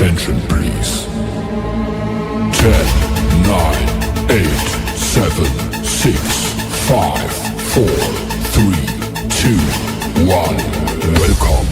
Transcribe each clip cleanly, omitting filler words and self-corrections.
Attention, please. 10, 9, 8, 7, 6, 5, 4, 3, 2, 1. Welcome.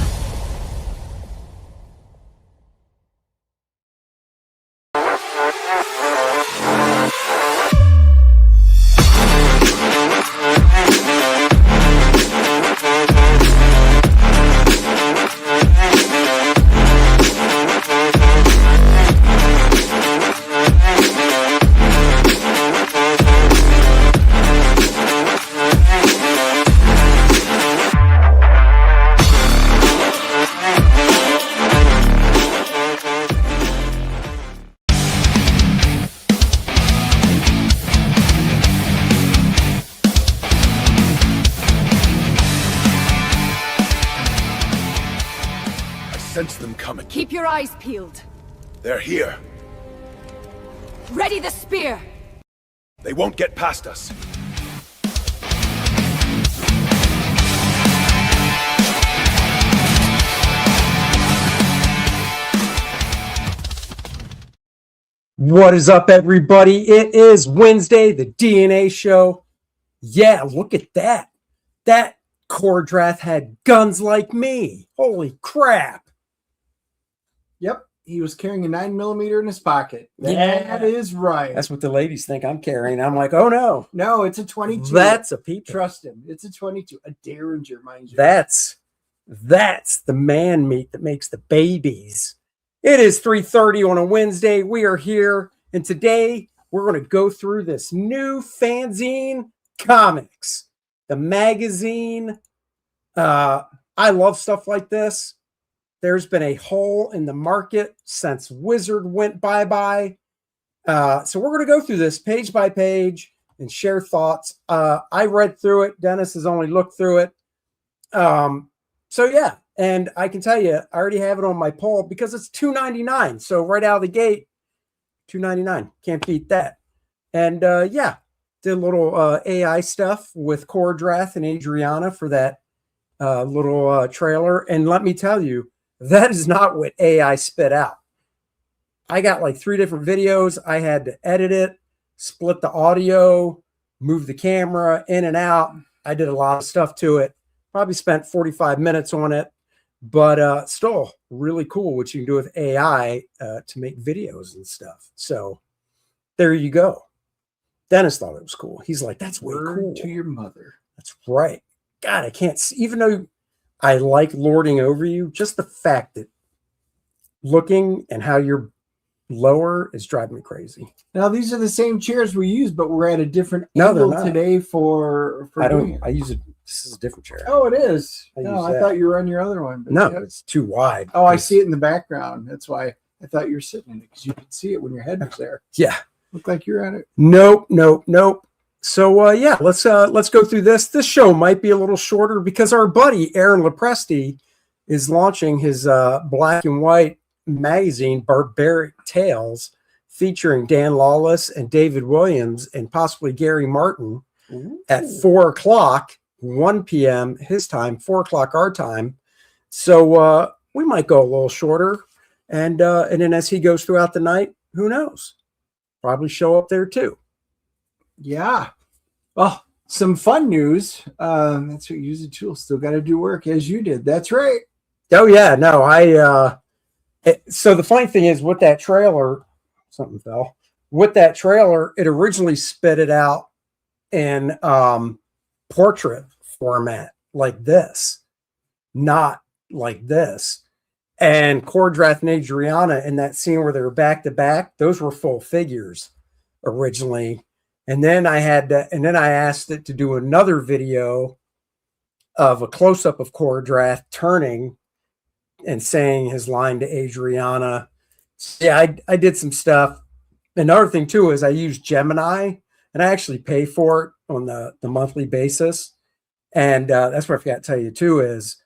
Sense them coming. Keep your eyes peeled. They're here. Ready the spear! They won't get past us. What is up, everybody? It is Wednesday, the DNA show. Yeah, look at that. That Kordrath had guns like me. Holy crap. Yep, he was carrying a 9mm in his pocket. Yeah. That is right. That's what the ladies think I'm carrying. I'm like, oh no. No, it's a 22. That's a peep. Trust him. It's a 22. A Derringer, mind you. That's the man meat that makes the babies. It is 3:30 on a Wednesday. We are here, and today we're going to go through this new fanzine comics, the magazine. I love stuff like this. There's been a hole in the market since Wizard went bye-bye. So we're going to go through this page by page and share thoughts. I read through it. Dennis has only looked through it. So yeah, and I can tell you, I already have it on my poll because it's $2.99. So right out of the gate, $2.99. Can't beat that. And yeah, did a little AI stuff with Kordrath and Adriana for that little trailer. And let me tell you, that is not what AI spit out. I got like 3 different videos. I had to edit it, split the audio, move the camera in and out. I did a lot of stuff to it. Probably spent 45 minutes on it, but still really cool what you can do with AI to make videos and stuff. So there you go. Dennis thought it was cool. He's like, that's way cool. To your mother. That's right. God, I can't see, even though I like lording over you, just the fact that looking and how you're lower is driving me crazy. Now, these are the same chairs we use, but we're at a different No, angle they're not. today for I doing don't, it. I use it. This is a different chair. Oh, it is. I No, use I that. thought you were on your other one. But No, yeah. it's too wide. Oh, I see it in the background. That's why I thought you were sitting in it, because you could see it when your head was there. Yeah. Looked like you're on it. Nope. So yeah, let's go through this. This show might be a little shorter because our buddy Aaron Lepresti is launching his black and white magazine, Barbaric Tales, featuring Dan Lawless and David Williams and possibly Gary Martin at 4 o'clock, 1 p.m. his time, 4 o'clock our time. So we might go a little shorter, and then as he goes throughout the night, who knows? Probably show up there too. Yeah. Well, some fun news. That's what using tools. Still got to do work as you did. That's right. Oh yeah, no, so the funny thing is with that trailer, something fell. With that trailer, it originally spit it out in portrait format like this, not like this. And Kordrath and Adriana in that scene where they were back to back, those were full figures originally. And then I asked it to do another video of a close-up of Kordrath turning and saying his line to Adriana. So yeah, I did some stuff. Another thing too is I use Gemini, and I actually pay for it on the monthly basis. And that's what I forgot to tell you too is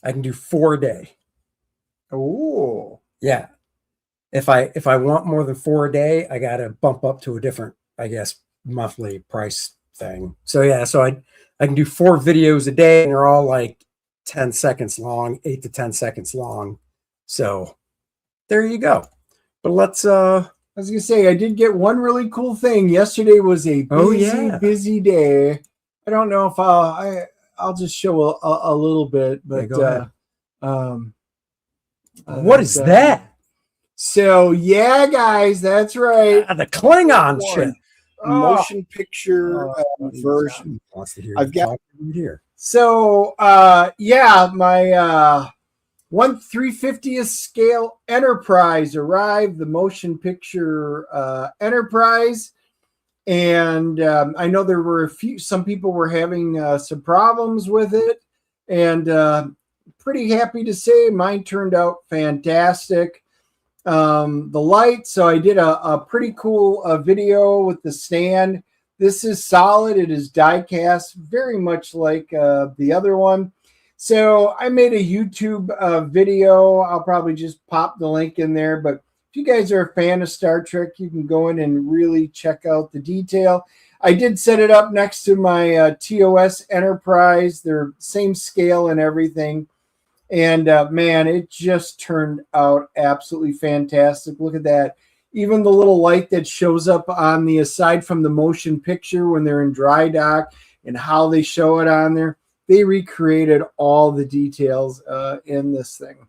I can do 4 a day. Oh, yeah. If I want more than 4 a day, I got to bump up to a different, I guess, monthly price thing. So yeah, so I can do 4 videos a day, and they're all like 10 seconds long, 8 to 10 seconds long. So there you go. But let's I was gonna say I did get one really cool thing. Yesterday was a busy day. I don't know if I'll just show a little bit, but go ahead. What is that? So yeah, guys, that's right. The Klingon ship. Motion picture version. Wants to hear I've got here. So yeah, my 1/350th scale Enterprise arrived, the motion picture Enterprise. And I know there were some people were having some problems with it, and pretty happy to say mine turned out fantastic. The light, so I did a pretty cool video with the stand. This is solid. It is die cast, very much like the other one. So I made a YouTube video. I'll probably just pop the link in there, but if you guys are a fan of Star Trek, you can go in and really check out the detail. I did set it up next to my TOS Enterprise. They're same scale and everything. And man, it just turned out absolutely fantastic. Look at that. Even the little light that shows up on the aside from the motion picture when they're in dry dock and how they show it on there, they recreated all the details in this thing.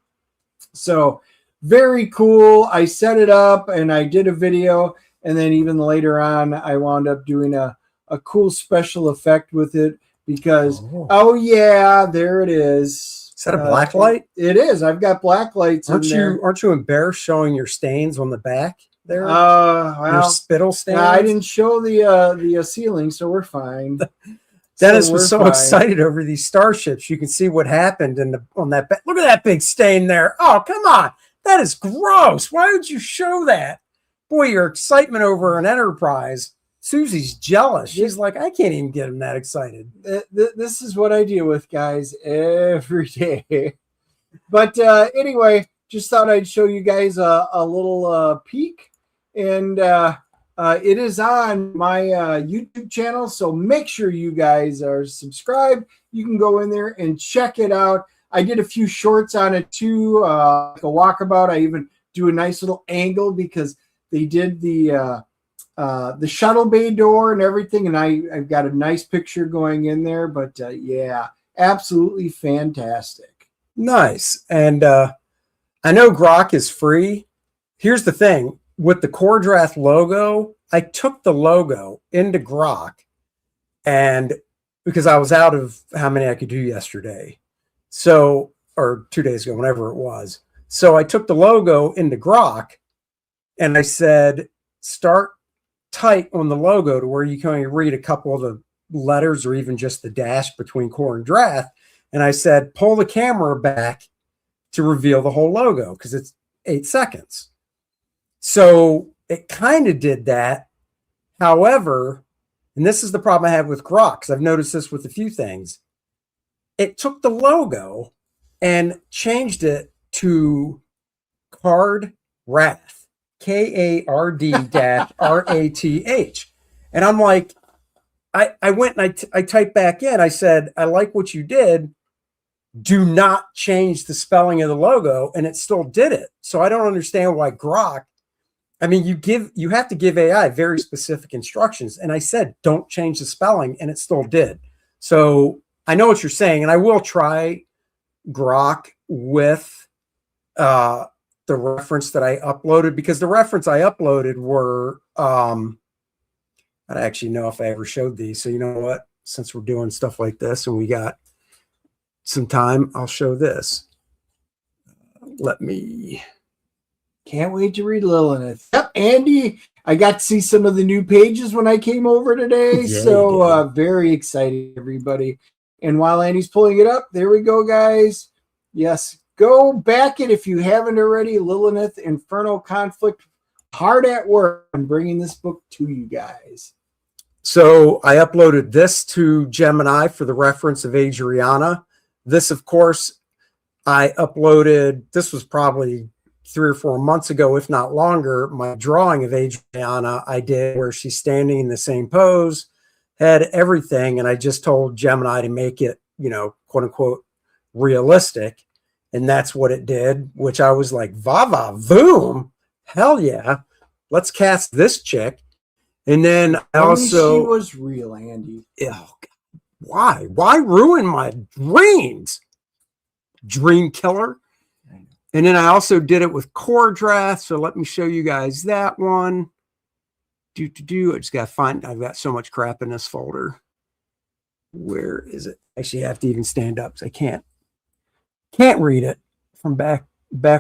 So very cool. I set it up and I did a video, and then even later on I wound up doing a cool special effect with it because oh yeah, there it is. Is that a black light? It is. I've got black lights. Aren't you embarrassed showing your stains on the back there? Well, your spittle stains. I didn't show the ceiling, so we're fine. Dennis was so excited over these starships. You can see what happened on that. Look at that big stain there. Oh, come on. That is gross. Why would you show that? Boy, your excitement over an Enterprise. Susie's jealous. She's like, I can't even get him that excited. This is what I deal with, guys, every day. But anyway, just thought I'd show you guys a little peek. And it is on my YouTube channel, so make sure you guys are subscribed. You can go in there and check it out. I did a few shorts on it too, like a walkabout. I even do a nice little angle because they did the shuttle bay door and everything, and I've got a nice picture going in there. But yeah, absolutely fantastic. Nice. And I know Grok is free. Here's the thing. With the Core Draft logo, I took the logo into Grok, and because I was out of how many I could do yesterday, so, or 2 days ago, whenever it was. So I took the logo into Grok and I said, start tight on the logo to where you can only read a couple of the letters or even just the dash between Core and Draft. And I said, pull the camera back to reveal the whole logo because it's 8 seconds. So it kind of did that. However, and this is the problem I have with Grok, because I've noticed this with a few things. It took the logo and changed it to Card Wrath, KARD-RATH. And I'm like, I went and I typed back in. I said, I like what you did. Do not change the spelling of the logo. And it still did it. So I don't understand why Grok, I mean, you have to give AI very specific instructions. And I said, don't change the spelling, and it still did. So I know what you're saying, and I will try Grok with the reference that I uploaded, because the reference I uploaded were, I don't actually know if I ever showed these. So you know what? Since we're doing stuff like this and we got some time, I'll show this. Let me... Can't wait to read Lilineth. Yep, Andy, I got to see some of the new pages when I came over today. Yeah, so very excited, everybody. And while Andy's pulling it up, there we go, guys. Yes, go back it if you haven't already. Lilineth, Infernal Conflict, hard at work on bringing this book to you guys. So I uploaded this to Gemini for the reference of Adriana. This, of course, I uploaded, this was probably 3 or 4 months ago, if not longer, my drawing of Adriana I did where she's standing in the same pose, had everything. And I just told Gemini to make it, you know, quote unquote, realistic. And that's what it did, which I was like, va va voom. Hell yeah. Let's cast this chick. And then I Only she also was real, Andy. oh, why? Why ruin my dreams? Dream killer. And then I also did it with Cordrath. So let me show you guys that one. I just got to find, I've got so much crap in this folder. Where is it? Actually, I have to even stand up because I can't read it from back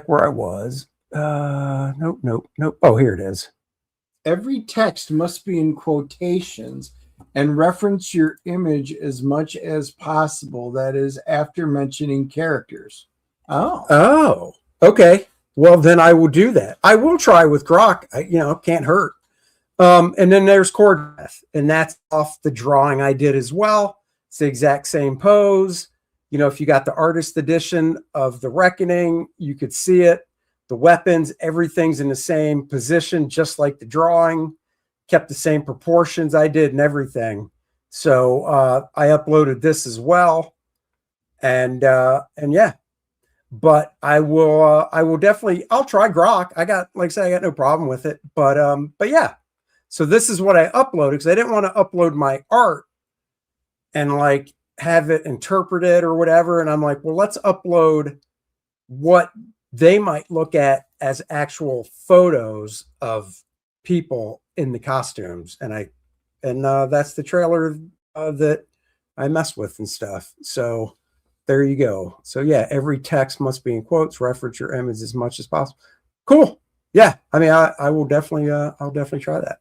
where I was. Nope. Oh, here it is. Every text must be in quotations and reference your image as much as possible. That is after mentioning characters. Oh, okay. Well, then I will do that. I will try with Grok. Can't hurt. And then there's Cordrath, and that's off the drawing I did as well. It's the exact same pose. If you got the artist edition of the Reckoning, you could see it. The weapons, everything's in the same position, just like the drawing. Kept the same proportions I did and everything. So I uploaded this as well, and yeah. But I will definitely. I'll try Grok. I got no problem with it. But yeah. So this is what I uploaded because I didn't want to upload my art and have it interpreted or whatever. And I'm like, well, let's upload what they might look at as actual photos of people in the costumes. And that's the trailer that I mess with and stuff. So there you go. So yeah, every text must be in quotes, reference your image as much as possible. Cool. Yeah. I mean, I will definitely, I'll definitely try that.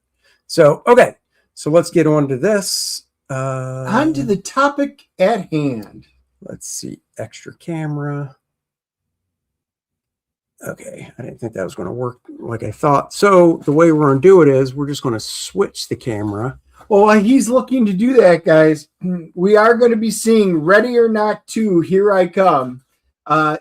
So, okay. So let's get on to this. On to the topic at hand. Let's see. Extra camera. Okay. I didn't think that was going to work like I thought. So the way we're going to do it is we're just going to switch the camera. Well, while he's looking to do that, guys, we are going to be seeing Ready or Not 2, Here I Come.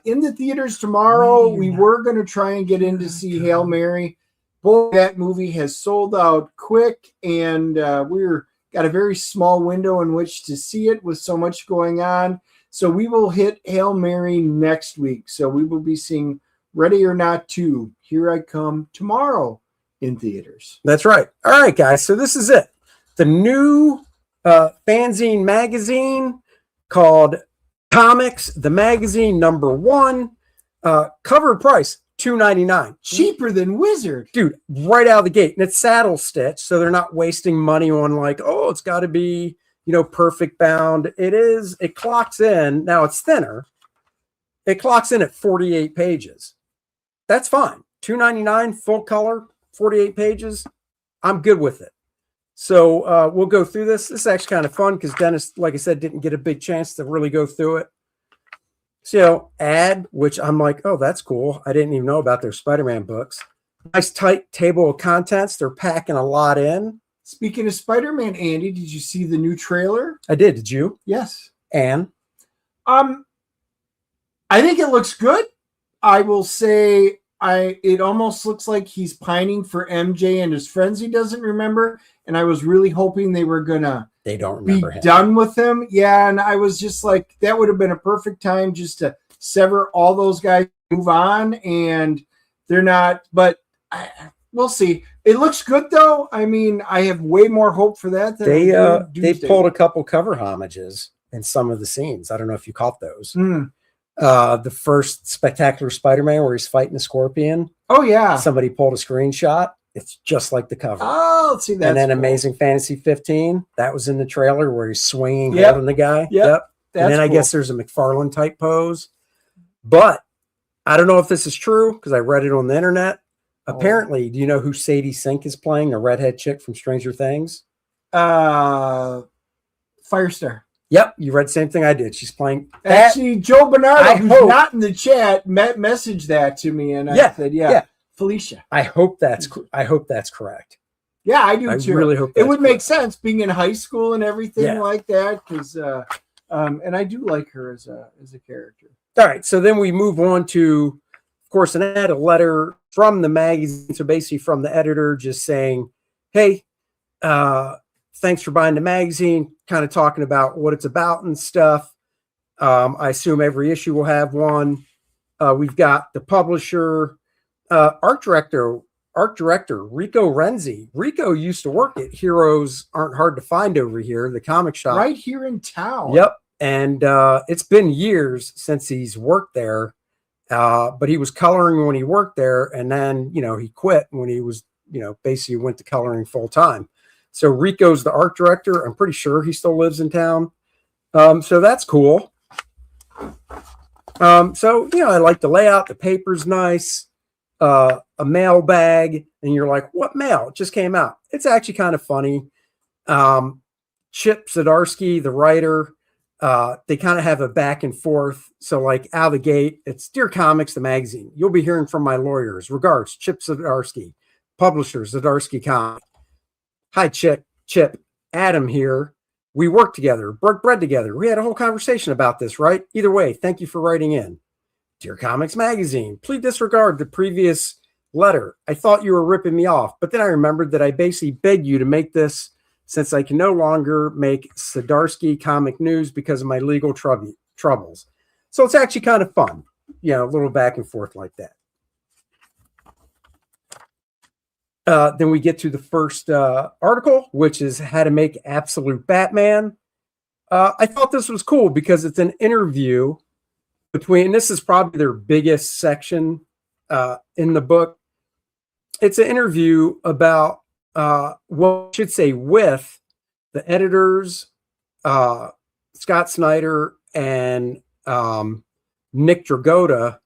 In the theaters tomorrow, we were going to try and get in to see Hail Mary. Boy, that movie has sold out quick, and we're got a very small window in which to see it with so much going on. So we will hit Hail Mary next week. So we will be seeing Ready or Not 2, Here I Come tomorrow in theaters. That's right. All right, guys. So this is it. The new fanzine magazine called Comics, the magazine #1, cover price $2.99, cheaper than Wizard, dude, right out of the gate. And it's saddle stitch, so they're not wasting money on it's got to be perfect bound. It clocks in. Now it's thinner. It clocks in at 48 pages. That's fine. $2.99 full color, 48 pages. I'm good with it. So we'll go through this. This is actually kind of fun because Dennis, like I said, didn't get a big chance to really go through it. So ad, which I'm like, oh, that's cool. I didn't even know about their Spider-Man books. Nice tight table of contents. They're packing a lot in. Speaking of Spider-Man, Andy, did you see the new trailer? I did. Did you? Yes. And? I think it looks good. I will say it almost looks like he's pining for MJ and his friends he doesn't remember. And I was really hoping they were going to be done with him. Yeah, and I was just like, that would have been a perfect time just to sever all those guys, move on, and they're not. But we'll see. It looks good, though. I mean, I have way more hope for that than they pulled a couple cover homages in some of the scenes. I don't know if you caught those. The first Spectacular Spider-Man where he's fighting a scorpion. Oh, yeah. Somebody pulled a screenshot. It's just like the cover. Oh, let's see that. And then cool. Amazing Fantasy 15, that was in the trailer where he's swinging, holding the guy. Yep. And then I guess there's a McFarlane type pose. But I don't know if this is true because I read it on the internet. Apparently, do you know who Sadie Sink is playing? The redhead chick from Stranger Things? Firestar. Yep, you read the same thing I did. She's playing. Actually, Joe Bernardo, who's not in the chat, messaged that to me, and I said, yeah. Felicia. I hope that's correct. Yeah, I do too. I really hope it would make sense being in high school and everything like that, because and I do like her as a character. All right, so then we move on to, of course, an ad, a letter from the magazine. So basically, from the editor, just saying, "Hey, thanks for buying the magazine." Kind of talking about what it's about and stuff. I assume every issue will have one. We've got the publisher, art director Rico Renzi. Rico used to work at Heroes Aren't Hard to Find over here, the comic shop. Right here in town. Yep. And it's been years since he's worked there. But he was coloring when he worked there. And then, he quit when he was, basically went to coloring full time. So Rico's the art director. I'm pretty sure he still lives in town. So that's cool. I like the layout. The paper's nice. A mailbag, and you're like, what mail? It just came out. It's actually kind of funny. Chip Zdarsky, the writer, they kind of have a back and forth. So like out of the gate, it's Dear Comics, the magazine. You'll be hearing from my lawyers. Regards, Chip Zdarsky, publisher, Zdarsky Comics. Hi, Chip. Adam here. We worked together, broke bread together. We had a whole conversation about this, right? Either way, thank you for writing in. Dear Comics Magazine, please disregard the previous letter. I thought you were ripping me off, but then I remembered that I basically begged you to make this since I can no longer make Zdarsky comic news because of my legal troubles. So it's actually kind of fun, a little back and forth like that. Then we get to the first article, which is How to Make Absolute Batman. I thought this was cool because it's an interview between, this is probably their biggest section in the book. It's an interview about, well, I should say with the editors, Scott Snyder and Nick Dragotta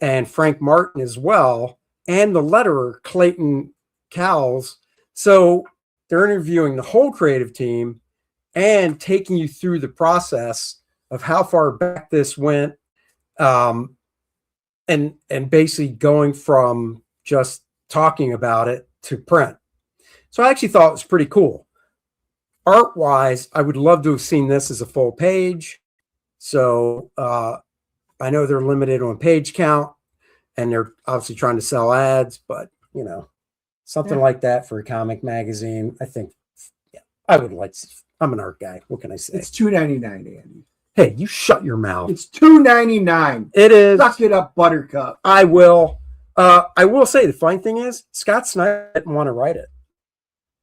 and Frank Martin as well, and the letterer Clayton Cowles. So they're interviewing the whole creative team and taking you through the process of how far back this went, and basically going from just talking about it to print. So I actually thought it was pretty cool. Art-wise, I would love to have seen this as a full page. So I know they're limited on page count, and they're obviously trying to sell ads, but something like that for a comic magazine, I think, I would like to. I'm an art guy. What can I say? It's $2.99, Andy. Hey, you shut your mouth. It's $2.99. It is. Suck it up, Buttercup. I will. I will say the funny thing is Scott Snyder didn't want to write it.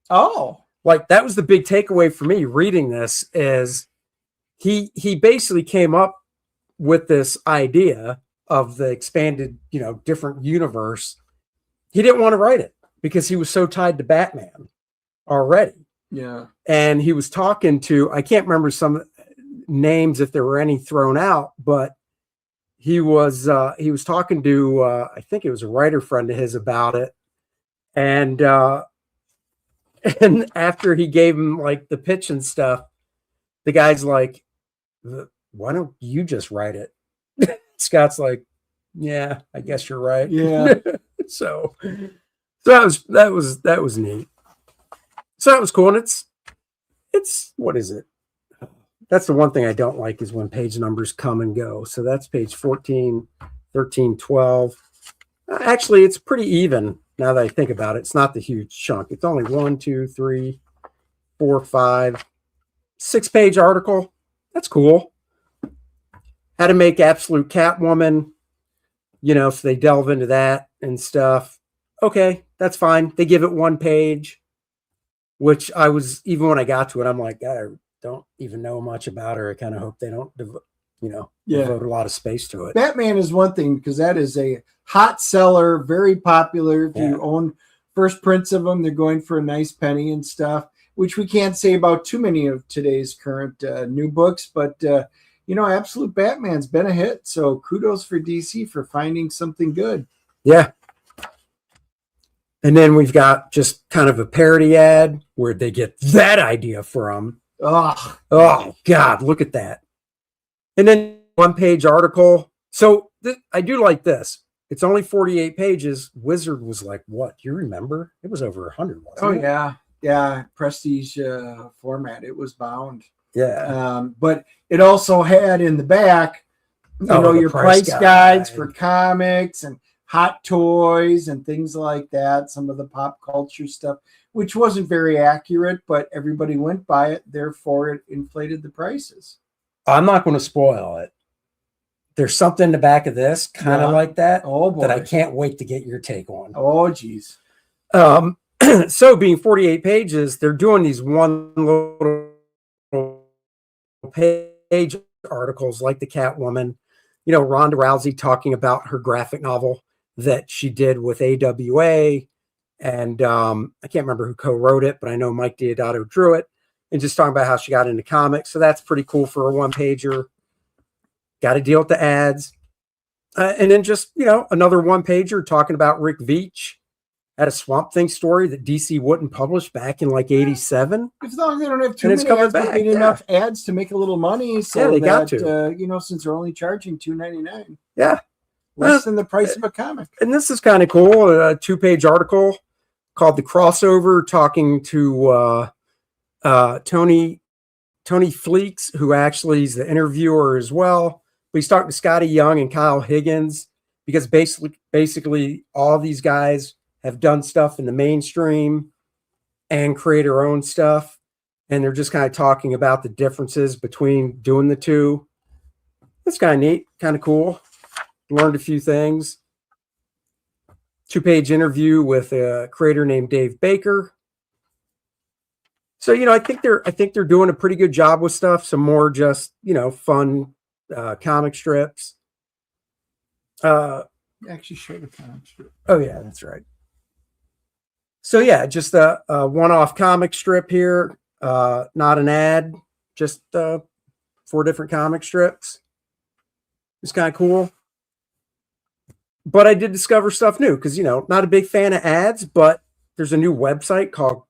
Oh, like that was the big takeaway for me reading this is he basically came up with this idea of the expanded, different universe. He didn't want to write it because he was so tied to Batman already. Yeah. And he was talking to, I can't remember some names if there were any thrown out, but he was talking to I think it was a writer friend of his about it, and after he gave him like the pitch and stuff, the guy's like, why don't you just write it? Scott's like, yeah, I guess you're right. Yeah. so that was neat. So that was cool. And it's what is it? That's the one thing I don't like is when page numbers come and go. So that's page 14, 13, 12. Actually, it's pretty even now that I think about it. It's not the huge chunk. It's only 1, 2, 3, 4, 5, 6-page article. That's cool. How to make Absolute Catwoman. So they delve into that and stuff. Okay, that's fine. They give it 1 page, which I was, even when I got to it, I'm like, I don't even know much about her. I kind of hope they don't, devote a lot of space to it. Batman is one thing because that is a hot seller, very popular. If you own first prints of them, they're going for a nice penny and stuff, which we can't say about too many of today's current new books. But, Absolute Batman's been a hit. So kudos for DC for finding something good. Yeah. And then we've got just kind of a parody ad where they get that idea from. Oh, God, look at that. And then 1-page article. So I do like this. It's only 48 pages. Wizard was like, what? Do you remember? It was over 100, wasn't it? Yeah. Yeah. Prestige format. It was bound. Yeah. But it also had in the back, your price guides for comics and hot toys and things like that. Some of the pop culture stuff, which wasn't very accurate, but everybody went by it. Therefore, it inflated the prices. I'm not going to spoil it, there's something in the back of this kind of like that Oh boy. that I can't wait to get your take on. Oh geez. So being 48 pages, they're doing these one little page articles like the Catwoman, Ronda Rousey talking about her graphic novel that she did with AWA. And I can't remember who co-wrote it, but I know Mike Deodato drew it, and just talking about how she got into comics. So that's pretty cool for a one-pager. Got to deal with the ads. And then just, another one-pager talking about Rick Veitch had a Swamp Thing story that DC wouldn't publish back in like 87. As long as they don't have too And it's many coming ads, they back, need enough ads to make a little money. So they got to. Since they're only charging $2.99. Yeah. Less than the price of a comic. And this is kind of cool. A 2-page article called The Crossover, talking to Tony Fleeks, who actually is the interviewer as well. But he's talking to Scotty Young and Kyle Higgins, because basically all these guys have done stuff in the mainstream and create their own stuff. And they're just kind of talking about the differences between doing the two. It's kind of neat, kind of cool. Learned a few things. 2-page interview with a creator named Dave Baker. So, I think they're doing a pretty good job with stuff. Some more just, fun comic strips. Actually show the comic strip. Oh yeah, that's right. So yeah, just a one-off comic strip here. Not an ad, just 4 different comic strips. It's kind of cool. But I did discover stuff new because, not a big fan of ads, but there's a new website called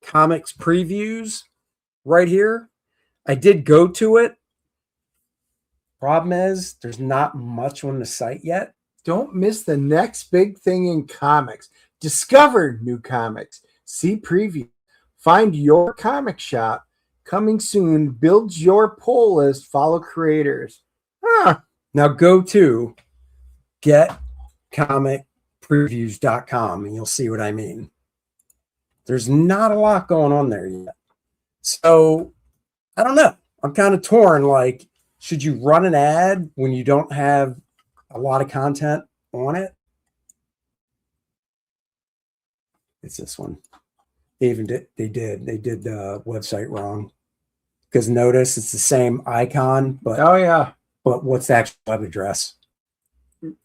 Comics Previews right here. I did go to it. Problem is, there's not much on the site yet. Don't miss the next big thing in comics. Discover new comics. See preview. Find your comic shop. Coming soon. Build your pull list. Follow creators. Now go to getcomicpreviews.com and you'll see what I mean. There's not a lot going on there yet. So I don't know. I'm kind of torn. Like, should you run an ad when you don't have a lot of content on it? It's this one. They did the website wrong. Because notice it's the same icon, but but what's the actual web address?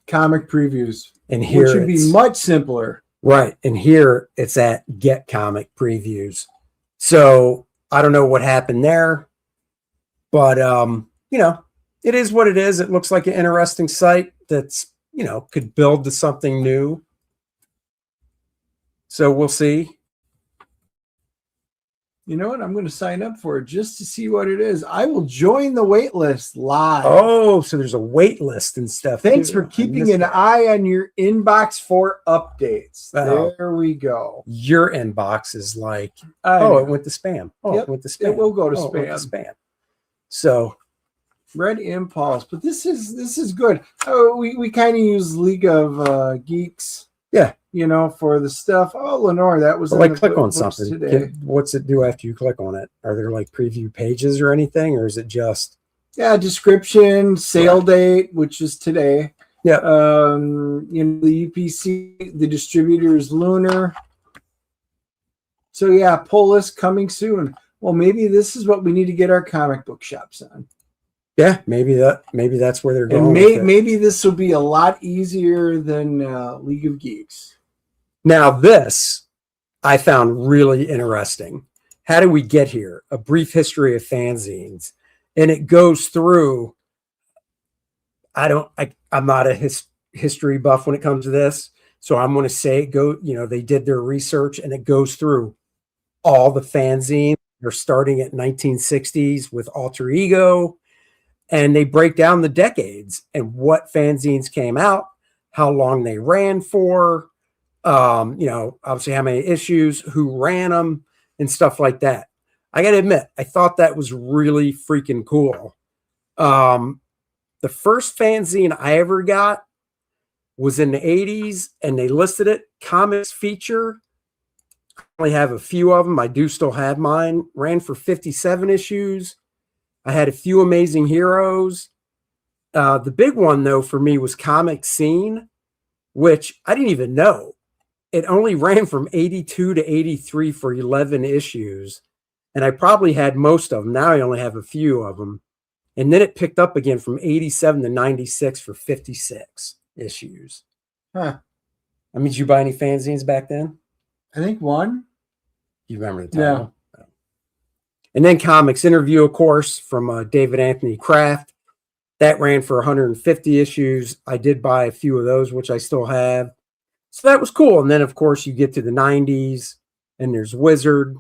Comic Previews. And here which should be much simpler. Right. And here it's at Get Comic Previews. So I don't know what happened there, but it is what it is. It looks like an interesting site that's, could build to something new. So we'll see. You know what? I'm going to sign up for it just to see what it is. I will join the wait list live. Oh, so there's a wait list and stuff. Thanks for keeping an eye on your inbox for updates. There we go. Your inbox is like, it went to spam. Yep. It went to spam. It will go to spam. spam. It went to spam. So Red Impulse, but this is good. We kind of use League of Geeks. Yeah. For the stuff. Oh, Lenore, that was click on something today. What's it do after you click on it? Are there like preview pages or anything, or is it just description, sale date, which is today. Yeah. The UPC, the distributor is Lunar. So yeah, pull list coming soon. Well, maybe this is what we need to get our comic book shops on. Yeah, maybe that's where they're going. And maybe this will be a lot easier than League of Geeks. Now, this I found really interesting. How do we get here? A brief history of fanzines, and it goes through. I'm not a history buff when it comes to this, so I'm going to say they did their research, and it goes through all the fanzines. They're starting at 1960s with Alter Ego. And they break down the decades and what fanzines came out, how long they ran for, obviously how many issues, who ran them, and stuff like that. I got to admit, I thought that was really freaking cool. The first fanzine I ever got was in the 80s, and they listed it, Comics Feature. I only have a few of them. I do still have mine. Ran for 57 issues. I had a few Amazing Heroes. The big one, though, for me was Comic Scene, which I didn't even know. It only ran from 82 to 83 for 11 issues. And I probably had most of them. Now I only have a few of them. And then it picked up again from 87 to 96 for 56 issues. Huh. I mean, did you buy any fanzines back then? I think one. You remember the title? Yeah. And then Comics Interview, of course, from David Anthony Kraft. That ran for 150 issues. I did buy a few of those, which I still have. So that was cool. And then, of course, you get to the 90s, and there's Wizard,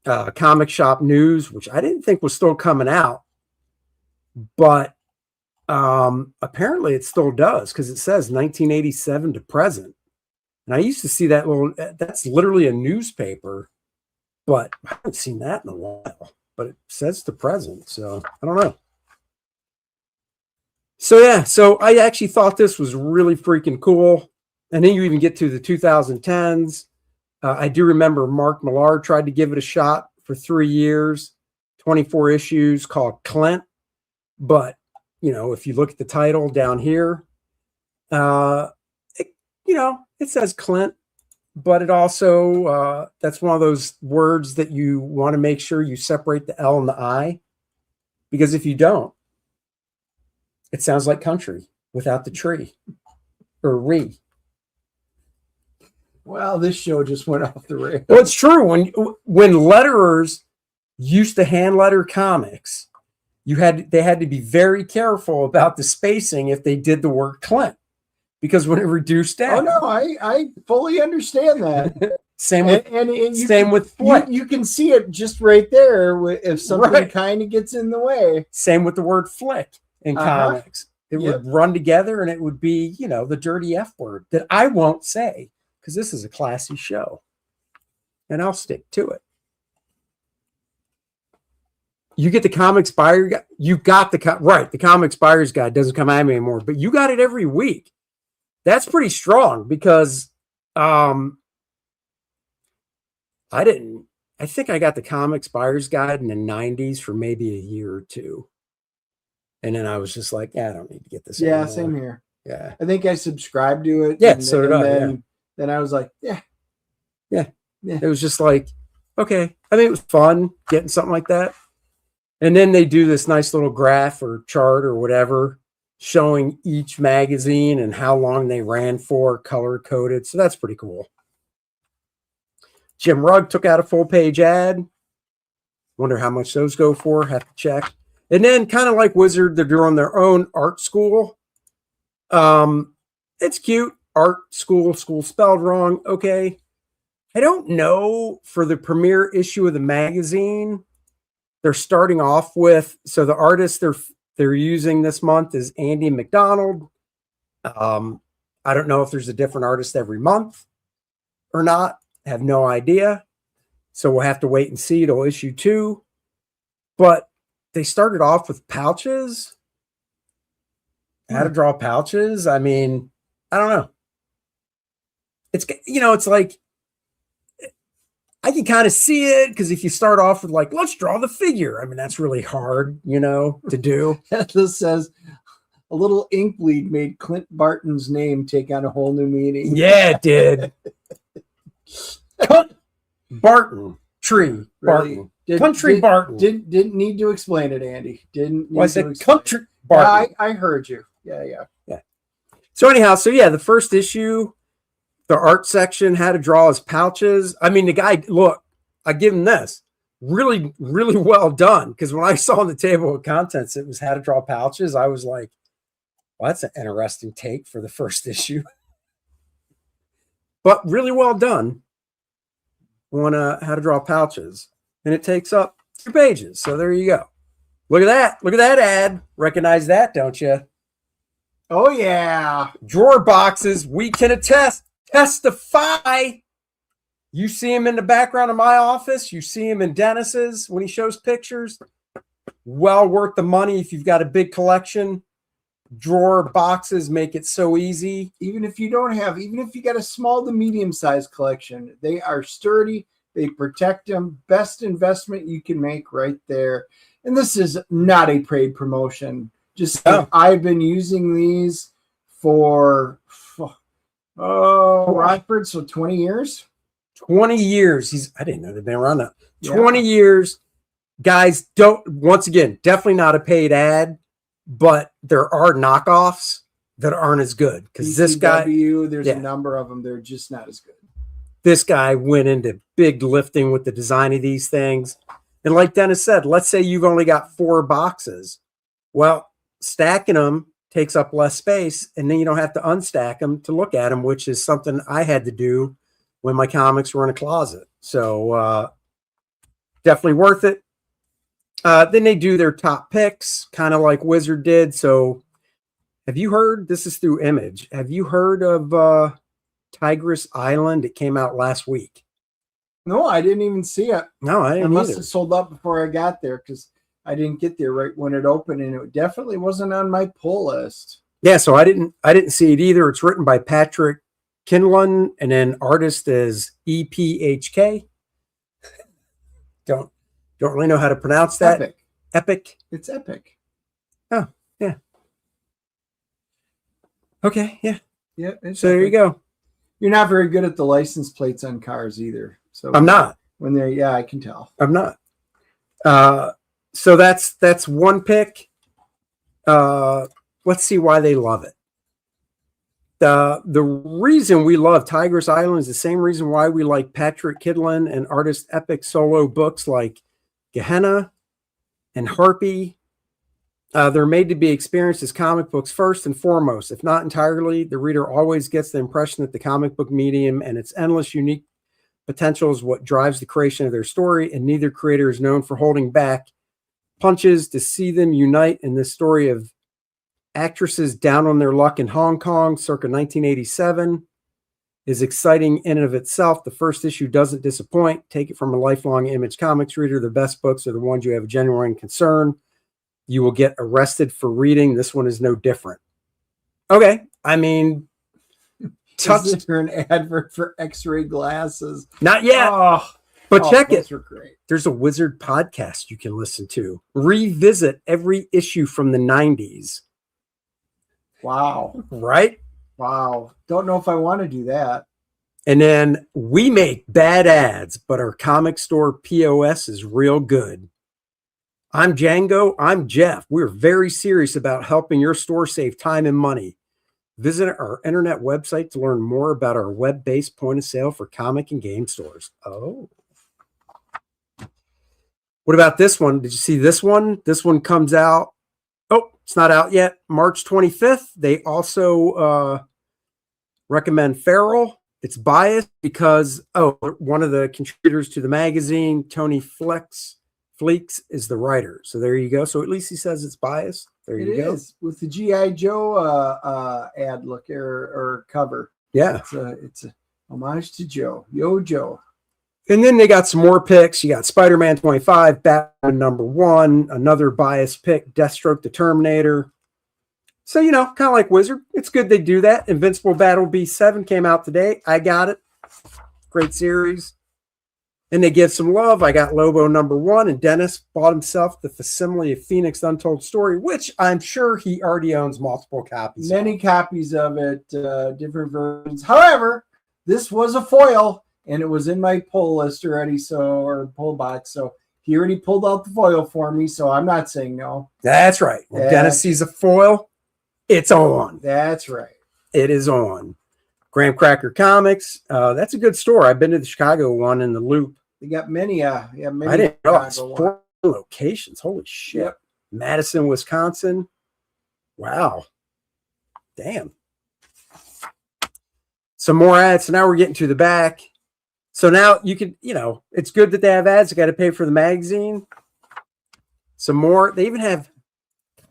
Comic Shop News, which I didn't think was still coming out. But apparently it still does, because it says 1987 to present. And I used to see that that's literally a newspaper, but I haven't seen that in a while. But it says to present, so I don't know. So yeah, so I actually thought this was really freaking cool. And then you even get to the 2010s. I do remember Mark Millar tried to give it a shot for 3 years, 24 issues, called Clint. But, you know, if you look at the title down here, it says Clint, but it also, that's one of those words that you want to make sure you separate the L and the I, because if you don't, it sounds like country without the tree or re. Well, this show just went off the rails. Well, it's true. When letterers used to hand letter comics, they had to be very careful about the spacing if they did the word Clint, because when it reduced down. Oh no, I fully understand that. Same with flick. You can see it just right there if something kind of gets in the way. Same with the word flick in comics. It would run together, and it would be, the dirty F word that I won't say, because this is a classy show, and I'll stick to it. You get the Comics Buyer Guide. You got the Comics Buyer's Guide doesn't come out anymore, but you got it every week. That's pretty strong, because I think I got the Comics Buyer's Guide in the 90s for maybe a year or two. And then I was just like, I don't need to get this anymore. Same here. Yeah. I think I subscribed to it. Yeah, so did I. Then I was like, yeah. It was just like, okay. I mean, it was fun getting something like that. And then they do this nice little graph or chart or whatever showing each magazine and how long they ran for, color coded. So that's pretty cool. Jim Rugg took out a full page ad. Wonder how much those go for. Have to check. And then, kind of like Wizard, they're doing their own art school. It's cute. Art school spelled wrong. Okay. I don't know, for the premiere issue of the magazine, they're starting off with, so the artist they're using this month is Andy McDonald. I don't know if there's a different artist every month or not. I have no idea. So we'll have to wait and see till issue 2. But they started off with pouches. How to draw pouches. I mean, I don't know. It's, it's like, I can kind of see it, because if you start off with like, let's draw the figure. I mean, that's really hard, to do. This says a little ink bleed made Clint Barton's name take on a whole new meaning. Yeah, it did. Barton. Tree. Barton. Really? Country Barton. Didn't need to explain it, Andy. Didn't need I said country Barton. I heard you. Yeah. So anyhow, the first issue, the art section, how to draw his pouches. I mean, the guy, look, I give him this. Really, really well done. Because when I saw on the table of contents, it was how to draw pouches. I was like, well, that's an interesting take for the first issue. But really well done on how to draw pouches. And it takes up 2 pages. So there you go. Look at that. Look at that ad. Recognize that, don't you? Oh, yeah. Drawer boxes. We can testify. You see him in the background of my office. You see him in Dennis's when he shows pictures. Well worth the money if you've got a big collection. Drawer boxes make it so easy. Even if you got a small to medium-sized collection, they are sturdy. They protect them. Best investment you can make right there. And this is not a paid promotion. Just Oh. I've been using these for Rockford, so 20 years. 20 years. I didn't know they've been around that. Yeah. 20 years. Guys, once again, definitely not a paid ad, but there are knockoffs that aren't as good because this guy, there's yeah. a number of them. They're just not as good. This guy went into big lifting with the design of these things. And like Dennis said, let's say you've only got 4 boxes. Well, stacking them takes up less space, and then you don't have to unstack them to look at them, which is something I had to do when my comics were in a closet. So definitely worth it. Then they do their top picks, kind of like Wizard did. So have you heard, this is through Image, have you heard of Tigress Island? It came out last week. No, I didn't even see it. No, I didn't It must either. have sold out before I got there because I didn't get there right when it opened, and it definitely wasn't on my pull list. Yeah, so I didn't see it either. It's written by Patrick Kinlan, and then artist is EPHK. Don't really know how to pronounce that. Epic. It's epic. Oh, yeah. Okay, yeah. Yeah. So there you go. You're not very good at the license plates on cars either. So I'm not. When they're, yeah, I can tell. I'm not. So that's one pick. Let's see why they love it. The reason we love Tigress Island is the same reason why we like Patrick Kidlin and artist epic solo books like Gehenna and Harpy. They're made to be experienced as comic books first and foremost. If not entirely, the reader always gets the impression that the comic book medium and its endless unique potential is what drives the creation of their story, and neither creator is known for holding back punches to see them unite in this story of actresses down on their luck in Hong Kong circa 1987 is exciting in and of itself. The first issue doesn't disappoint. Take it from a lifelong Image Comics reader. The best books are the ones you have a genuine concern. You will get arrested for reading. This one is no different. Okay. I mean, Is there an advert for X-ray glasses? Not yet. But check it. Those are great. There's a Wizard podcast you can listen to. Revisit every issue from the 90s. Wow. Right? Wow. Don't know if I want to do that. And then we make bad ads, but our comic store POS is real good. I'm Django. I'm Jeff. We're very serious about helping your store save time and money. Visit our internet website to learn more about our web-based point of sale for comic and game stores. Oh. What about this one? Did you see this one? This one comes out. Oh, it's not out yet. March 25th. They also recommend Feral. It's biased because, one of the contributors to the magazine, Tony Fleeks, is the writer. So there you go. So at least he says it's biased. There you go. It is with the G.I. Joe ad look or cover. Yeah. It's a homage to Joe. Yo, Joe. And then they got some more picks. You got Spider-Man 25, Batman #1, another biased pick, Deathstroke the Terminator. So, kind of like Wizard. It's good they do that. Invincible Battle B7 came out today. I got it. Great series. And they give some love. I got Lobo #1, and Dennis bought himself the Facsimile of Phoenix Untold Story, which I'm sure he already owns multiple copies. Many copies of it, different versions. However, this was a foil, and it was in my pull list already, or pull box. So he already pulled out the foil for me, so I'm not saying no. That's right. When Dennis sees a foil, it's on. That's right. It is on. Graham Cracker Comics. That's a good store. I've been to the Chicago one in the Loop. They got many. I didn't know it's 4 locations. Holy shit. Yep. Madison, Wisconsin. Wow. Damn. Some more ads. So now we're getting to the back. So now you can, it's good that they have ads. You got to pay for the magazine. Some more. They even have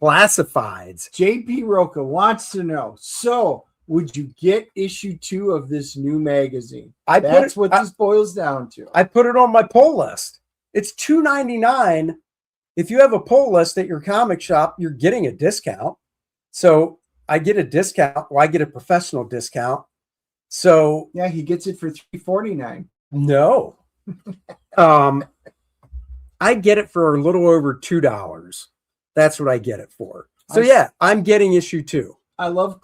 classifieds. JP Roca wants to know. So, would you get issue 2 of this new magazine? That's what this boils down to. I put it on my pull list. It's $2.99. If you have a pull list at your comic shop, you're getting a discount. So I get a discount. Well, I get a professional discount. So yeah, he gets it for $3.49. No. I get it for a little over $2. That's what I get it for. So yeah, I'm getting issue 2. I love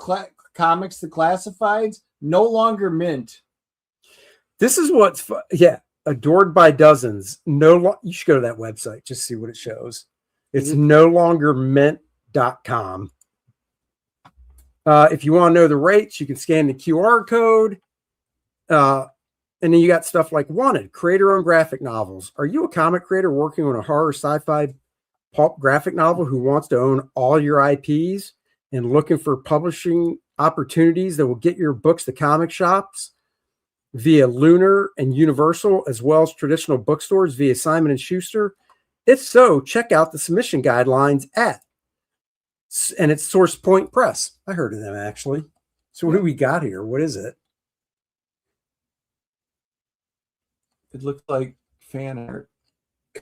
comics, the classifieds, no longer mint. This is what's adored by dozens. You should go to that website, just see what it shows. It's no longer mint.com. If you want to know the rates, you can scan the QR code. And then you got stuff like Wanted, creator-owned graphic novels. Are you a comic creator working on a horror sci-fi pulp graphic novel who wants to own all your IPs and looking for publishing opportunities that will get your books to comic shops via Lunar and Universal, as well as traditional bookstores via Simon & Schuster? If so, check out the submission guidelines and it's Source Point Press. I heard of them, actually. So what do we got here? What is it? It looks like fan art.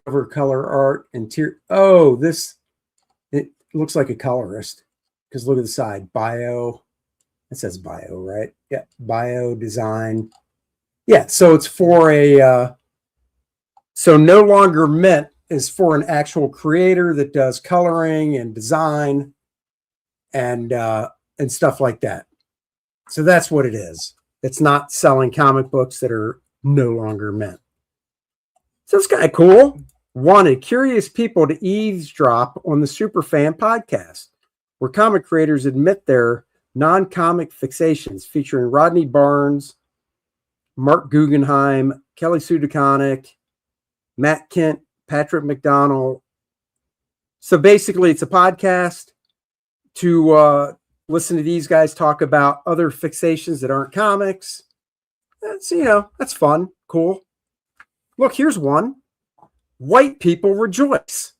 Cover color art and tier. Oh, it looks like a colorist because look at the side. Bio. It says bio, right? Yeah. Bio design. Yeah. So it's for so no longer mint is for an actual creator that does coloring and design and stuff like that. So that's what it is. It's not selling comic books that are no longer mint. So it's kind of cool. Wanted curious people to eavesdrop on the Superfan podcast, where comic creators admit their non-comic fixations, featuring Rodney Barnes, Mark Guggenheim, Kelly Sue DeConnick, Matt Kent, Patrick McDonald. So basically, it's a podcast to listen to these guys talk about other fixations that aren't comics. That's, that's fun, cool. Look, here's one. White people rejoice.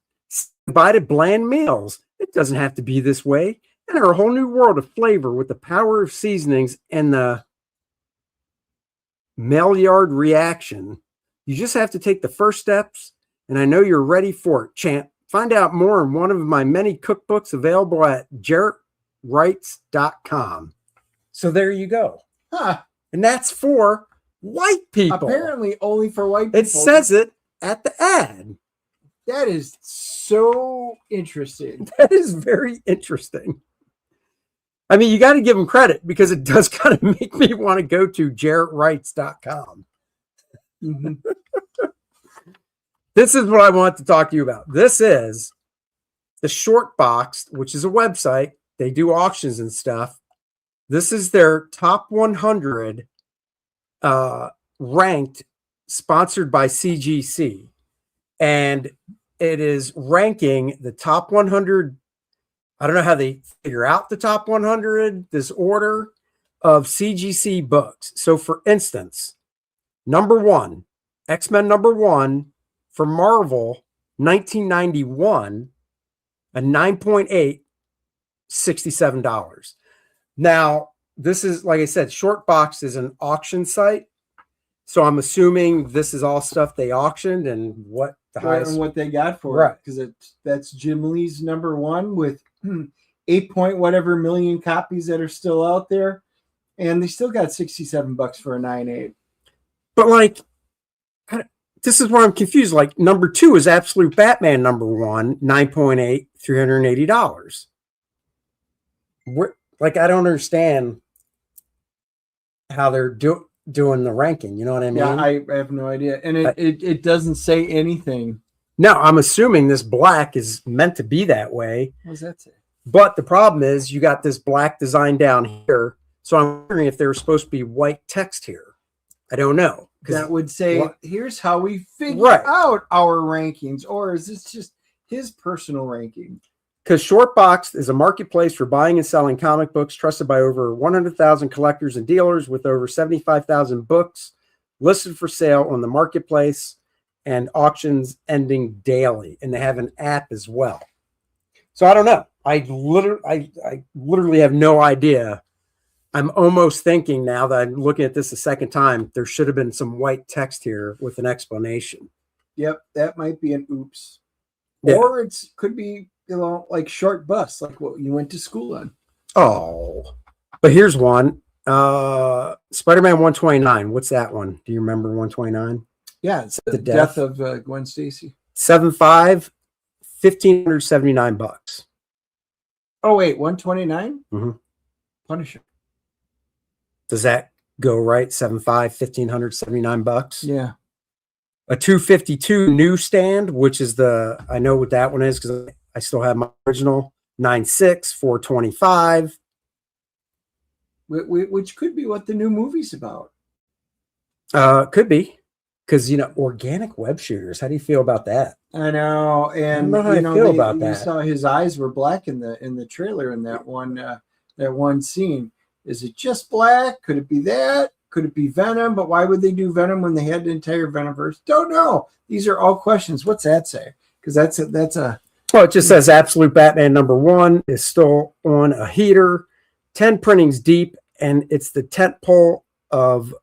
Invited bland meals. It doesn't have to be this way. Enter a whole new world of flavor with the power of seasonings and the Maillard reaction. You just have to take the first steps, and I know you're ready for it, champ. Find out more in one of my many cookbooks available at jarrettwrights.com. So there you go. Huh. And that's for white people. Apparently only for white people. It says it at the ad. That is so interesting. That is very interesting. I mean, you got to give them credit because it does kind of make me want to go to jarrettwrights.com. Mm-hmm. This is what I want to talk to you about. This is the Short Box, which is a website. They do auctions and stuff. This is their top 100 ranked, sponsored by CGC. And it is ranking the top 100. I don't know how they figure out the top 100, this order of CGC books. So for instance, number 1, X-Men number 1 for Marvel, 1991, a 9.8, $67. Now, this is, like I said, Shortbox is an auction site. So I'm assuming this is all stuff they auctioned and what the highest, and what they got for right? Because that's Jim Lee's number 1 with 8 point whatever million copies that are still out there, and they still got $67 for a 9.8. But like, this is where I'm confused. Like, number 2 is Absolute Batman number 1, 9.8, $380. Like, I don't understand how they're doing the ranking. You know what I mean? Yeah, I have no idea. And it doesn't say anything. No, I'm assuming this black is meant to be that way. What does that say? But the problem is you got this black design down here. So I'm wondering if there was supposed to be white text here. I don't know. That would say, here's how we figure Right. out our rankings. Or is this just his personal ranking? Because Shortbox is a marketplace for buying and selling comic books trusted by over 100,000 collectors and dealers with over 75,000 books listed for sale on the marketplace and auctions ending daily. And they have an app as well. So I don't know. I literally have no idea. I'm almost thinking now that I'm looking at this a second time, there should have been some white text here with an explanation. Yep, that might be an oops. Yeah. Or it could be, like short bus, like what you went to school on. Oh, but here's one. Spider-Man 129. What's that one? Do you remember 129? Yeah, it's The the death. death of Gwen Stacy. 7.5, $1,579. Oh, wait, 129? Mhm. Punisher. Does that go right? 7.5, $1,579. Yeah. A 252 newsstand, which is I know what that one is because I still have my original 9.6, 425. Which could be what the new movie's about. Could be because organic web shooters. How do you feel about that? I know, and I don't know how I feel about you that. saw his eyes were black in the trailer in that one scene. Is it just black? Could it be that? Could it be Venom? But why would they do Venom when they had the entire Venomverse? Don't know. These are all questions. What's that say? Because that's a. Well, it just says Absolute Batman #1 is still on a heater, 10 printings deep, and it's the tent pole of.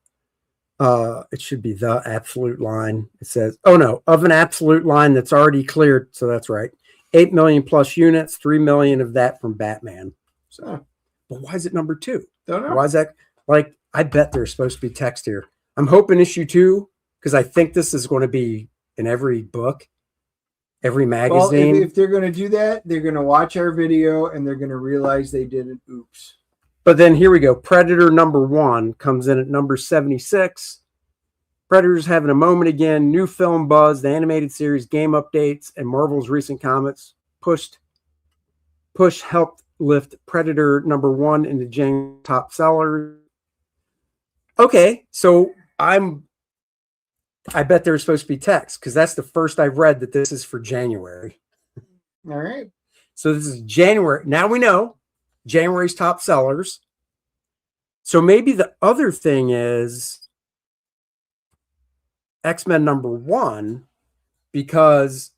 It should be the Absolute line. It says, of an Absolute line that's already cleared. So that's right. 8 million plus units, 3 million of that from Batman. So, but why is it #2? Don't know. Why is that? Like, I bet there's supposed to be text here. I'm hoping issue 2, because I think this is going to be in every book, every magazine. Well, if they're going to do that, they're going to watch our video and they're going to realize they did an oops. But then here we go. Predator #1 comes in at number 76. Predator's having a moment again. New film buzz, the animated series, game updates, and Marvel's recent comments push helped lift Predator #1 into January top sellers. Okay, so I bet there's supposed to be text because that's the first I've read that this is for January. All right. So this is January. Now we know January's top sellers. So maybe the other thing is X-Men #1 because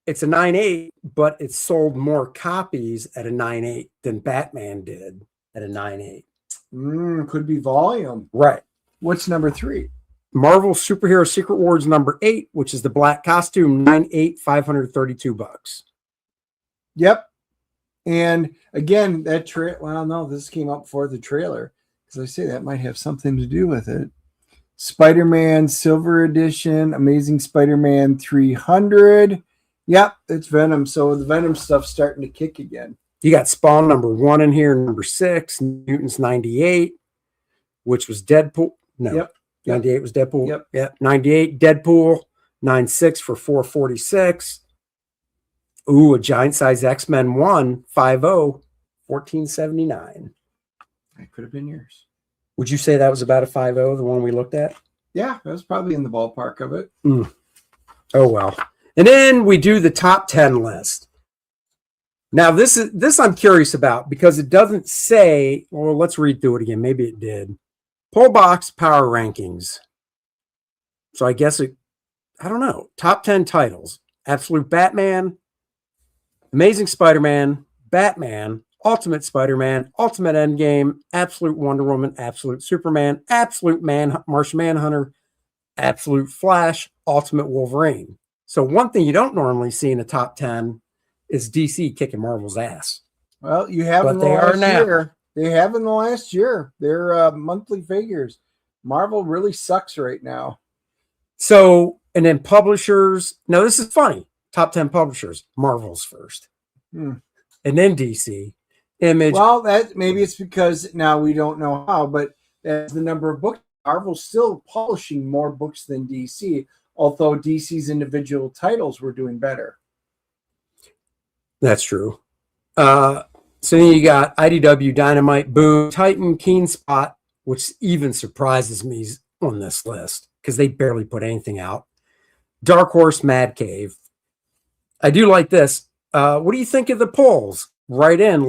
it's a 9.8, but it sold more copies at a 9.8 than Batman did at a 9.8. Could be volume. Right. What's #3? Marvel Superhero Secret Wars #8, which is the black costume, 9.8, $532. Yep. And again, that well, no, this came out before the trailer. Because I say that might have something to do with it. Spider-Man Silver Edition, Amazing Spider-Man 300. Yep, it's Venom. So the Venom stuff's starting to kick again. You got Spawn #1 in here, #6, Mutants 98, which was Deadpool. No, yep. 98 was Deadpool. Yep. 98, Deadpool, 9.6 for 446. Ooh, a giant size X-Men 1.50, 1479. That could have been yours. Would you say that was about a 5.0, the one we looked at? Yeah, that was probably in the ballpark of it. Oh, well. And then we do the top 10 list. Now, this I'm curious about because it doesn't say, well, let's read through it again. Maybe it did. Pull box power rankings. So I guess I don't know. Top 10 titles. Absolute Batman, Amazing Spider-Man, Batman, Ultimate Spider-Man, Ultimate Endgame, Absolute Wonder Woman, Absolute Superman, Absolute Martian Manhunter, Absolute Flash, Ultimate Wolverine. So one thing you don't normally see in a top 10 is DC kicking Marvel's ass. Well, you have in the last year. They have in the last year. Their monthly figures. Marvel really sucks right now. So, and then publishers. Now, this is funny. Top 10 publishers. Marvel's first. And then DC. Image. Well, maybe it's because now we don't know how, but as the number of books, Marvel's still publishing more books than DC, although DC's individual titles were doing better. That's true. So then you got IDW, Dynamite, Boom, Titan, Keen Spot, which even surprises me on this list because they barely put anything out. Dark Horse, Mad Cave. I do like this. What do you think of the polls? Write in,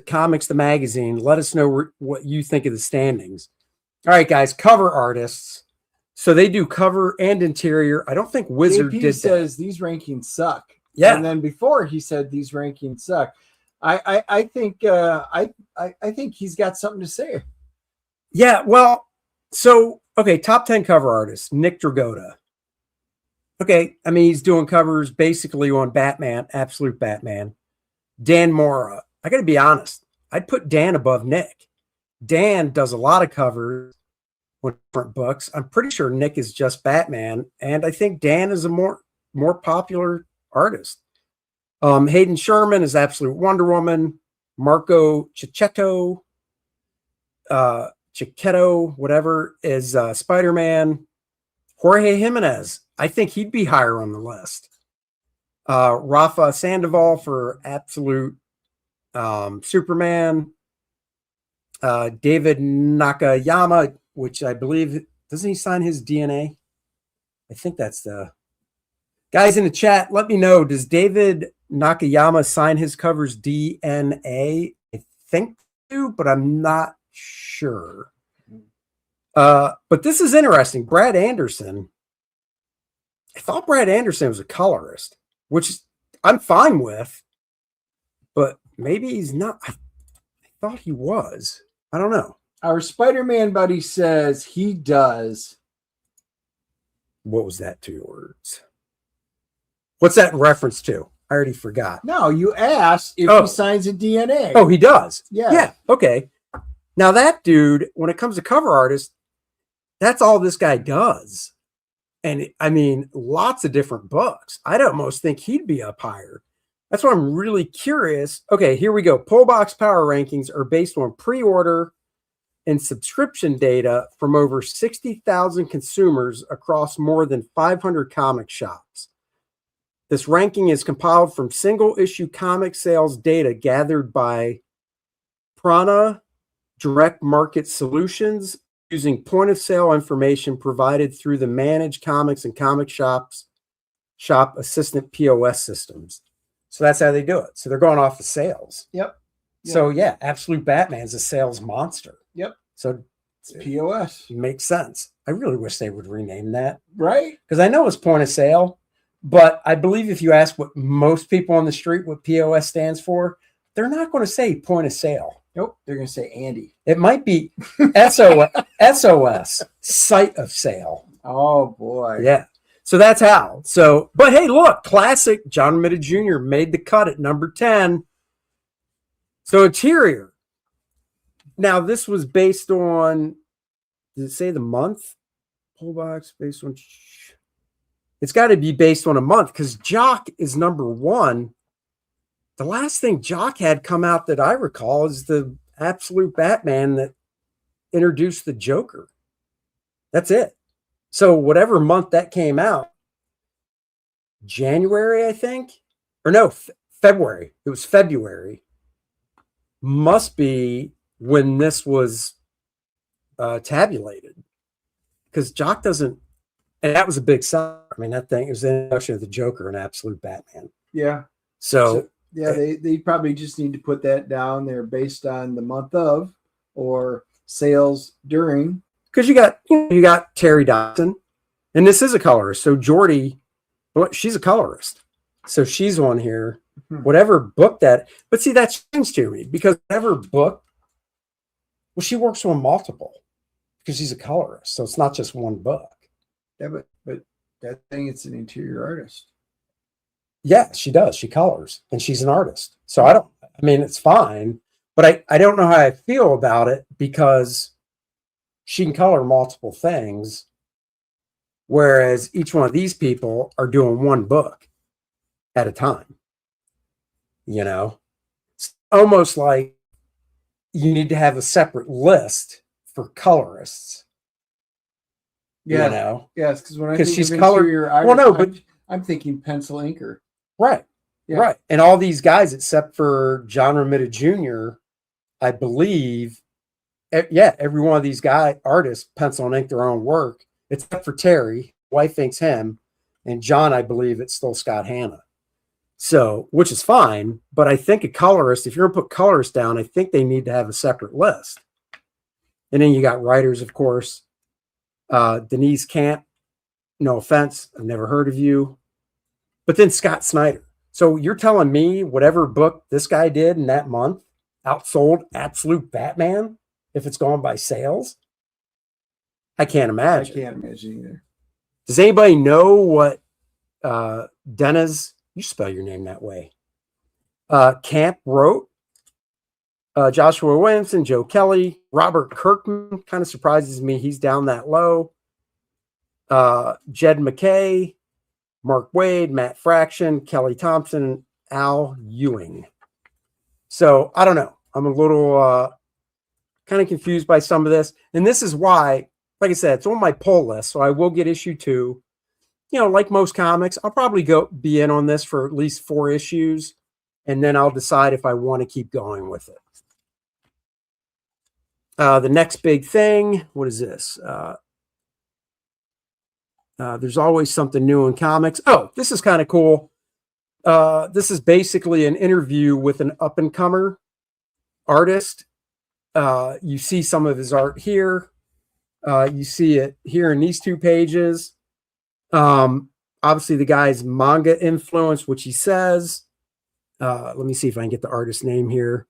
Comics the Magazine. Let us know what you think of the standings. All right, guys, cover artists. So they do cover and interior. I don't think Wizard JP did says these rankings suck. Yeah. And then before he said these rankings suck. I think he's got something to say. Yeah, well, so okay, top 10 cover artists, Nick Dragotta. Okay, I mean he's doing covers basically on Batman, Absolute Batman. Dan Mora. I got to be honest. I'd put Dan above Nick. Dan does a lot of covers with different books. I'm pretty sure Nick is just Batman, and I think Dan is a more popular artist. Hayden Sherman is Absolute Wonder Woman. Marco Cicchetto, whatever, is Spider-Man. Jorge Jimenez, I think he'd be higher on the list. Rafa Sandoval for Absolute Superman. David Nakayama, which I believe, doesn't he sign his DNA? I think that's the guys in the chat. Let me know. Does David Nakayama sign his covers DNA? I think so, but I'm not sure. But this is interesting. Brad Anderson. I thought Brad Anderson was a colorist, which I'm fine with, but maybe he's not. I thought he was. I don't know. Our Spider-Man buddy says he does. What was that 2 words? What's that in reference to? I already forgot. No, you asked if he signs a DNA. Oh, he does. Yeah. Yeah. Okay. Now that dude, when it comes to cover artists, that's all this guy does. And I mean, lots of different books. I'd almost think he'd be up higher. That's why I'm really curious. Okay, here we go. Pullbox Power Rankings are based on pre-order and subscription data from over 60,000 consumers across more than 500 comic shops. This ranking is compiled from single-issue comic sales data gathered by Prana Direct Market Solutions using point-of-sale information provided through the Managed Comics and Comic Shop Assistant POS systems. So that's how they do it. So they're going off the sales. Yep. So yeah, Absolute Batman's a sales monster. Yep. So it's POS. Makes sense. I really wish they would rename that. Right. Because I know it's point of sale, but I believe if you ask what most people on the street what POS stands for, they're not going to say point of sale. Nope. They're going to say Andy. It might be SOS, site of sale. Oh boy. Yeah. So that's how. So, but hey, look, classic John Romita Jr. made the cut at number 10. So interior. Now this was based on, did it say the month? Pull box based on, it's got to be based on a month because Jock is number 1. The last thing Jock had come out that I recall is the Absolute Batman that introduced the Joker. That's it. So whatever month that came out, January, I think, or no, February. It was February. Must be when this was tabulated, because Jock doesn't, and that was a big seller. I mean, that thing, it was the introduction of the Joker and Absolute Batman. Yeah. So yeah, they probably just need to put that down there based on the month of or sales during. Because you got Terry Dodson, and this is a colorist. So Jordy, well, she's a colorist, so she's on here. Whatever book that, but see, that's changed to me because whatever book, well, she works on multiple because she's a colorist, so it's not just one book. Yeah, but that thing, it's an interior artist. Yeah, she does. She colors, and she's an artist. So I mean, it's fine, but I don't know how I feel about it because she can color multiple things, whereas each one of these people are doing one book at a time. You know, it's almost like you need to have a separate list for colorists. Yeah. You know? Yes, because when I think she's of colored. interior artist, Well, no, but I'm thinking pencil inker. right. Yeah. Right. And all these guys, except for John Romita Jr., I believe, every one of these artists pencil and ink their own work, except for Terry. Wife thinks him. And John, I believe it's still Scott Hanna. So, which is fine. But I think a colorist, if you're going to put colorists down, I think they need to have a separate list. And then you got writers, of course. Denise Camp, no offense, I've never heard of you. But then Scott Snyder. So you're telling me whatever book this guy did in that month outsold Absolute Batman if it's going by sales? I can't imagine. I can't imagine either. Does anybody know what Dennis, you spell your name that way, Camp wrote? Joshua Williamson, Joe Kelly, Robert Kirkman, kind of surprises me he's down that low. Jed McKay, Mark Wade, Matt Fraction, Kelly Thompson, Al Ewing. So I don't know. I'm a little kind of confused by some of this. And this is why, like I said, it's on my pull list. So I will get issue 2. You know, like most comics, I'll probably be in on this for at least 4 issues. And then I'll decide if I want to keep going with it. The next big thing, what is this? There's always something new in comics. Oh, this is kind of cool. This is basically an interview with an up-and-comer artist. You see some of his art here. You see it here in these 2 pages. Obviously, the guy's manga influence, which he says. Let me see if I can get the artist name here.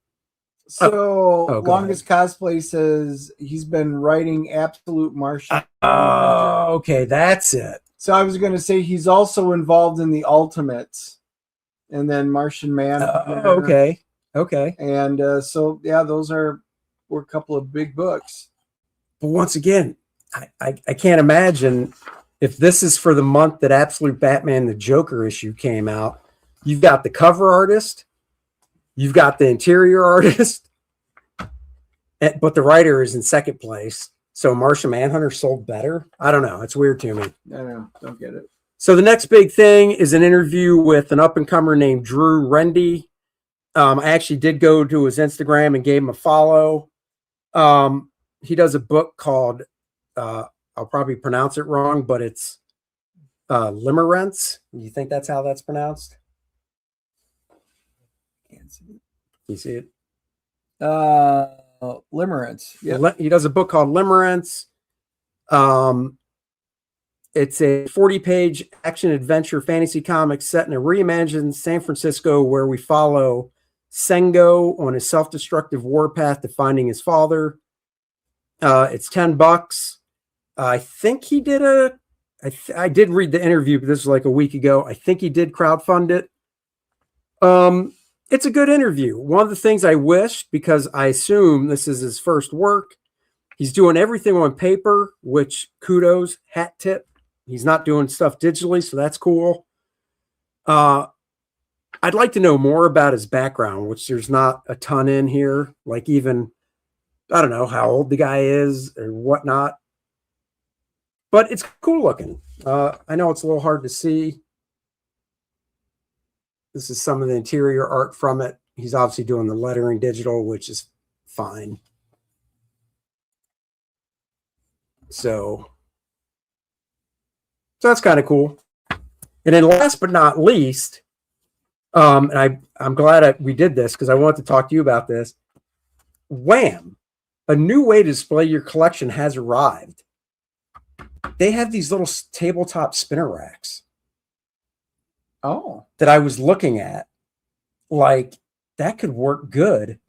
So, go Longest Cosplay says he's been writing Absolute Martian. Oh, okay, that's it. So I was going to say he's also involved in the Ultimates, and then Martian Man. Okay. And so yeah, those were a couple of big books. But once again, I can't imagine if this is for the month that Absolute Batman the Joker issue came out. You've got the cover artist, you've got the interior artist, but the writer is in second place. So Martian Manhunter sold better. I don't know. It's weird to me. I don't get it. So the next big thing is an interview with an up-and-comer named Drew Rendy. I actually did go to his Instagram and gave him a follow. He does a book called, I'll probably pronounce it wrong, but it's Limerence. You think that's how that's pronounced? Can't see it. You see it? Limerence. Yeah. He does a book called Limerence. It's a 40-page action-adventure fantasy comic set in a reimagined San Francisco where we follow Sengo on his self-destructive warpath to finding his father. It's $10. I think he did I did read the interview, but this was like a week ago. I think he did crowdfund it. It's a good interview. One of the things I wish, because I assume this is his first work, he's doing everything on paper, which kudos, hat tip. He's not doing stuff digitally, so that's cool. I'd like to know more about his background, which there's not a ton in here. Like even, I don't know how old the guy is or whatnot. But it's cool looking. I know it's a little hard to see. This is some of the interior art from it. He's obviously doing the lettering digital, which is fine. So that's kind of cool. And then last but not least, and I'm glad we did this because I wanted to talk to you about this. Wham! A new way to display your collection has arrived. They have these little tabletop spinner racks. Oh. That I was looking at. Like, that could work good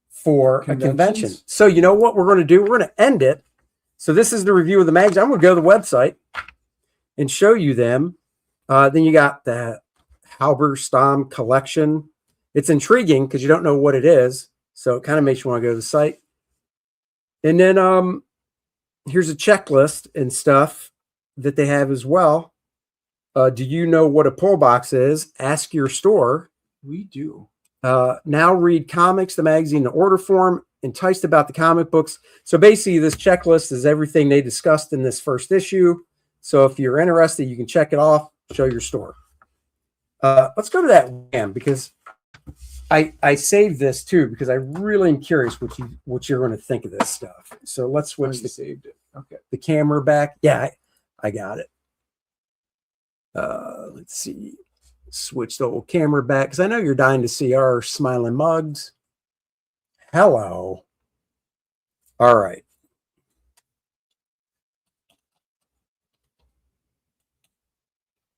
for a convention. So you know what we're going to do? We're going to end it. So this is the review of the magazine. I'm going to go to the website and show you them. Then you got the Halberstam collection. It's intriguing because you don't know what it is. So it kind of makes you want to go to the site. And then here's a checklist and stuff that they have as well. Do you know what a pull box is? Ask your store. We do. Now read comics, the magazine, the order form, enticed about the comic books. So basically this checklist is everything they discussed in this first issue. So if you're interested, you can check it off, show your store. Let's go to that Wham, because I saved this too, because I really am curious what you're going to think of this stuff. So let's switch the camera back. Yeah, I got it. Let's see. Switch the old camera back because I know you're dying to see our smiling mugs. Hello. All right.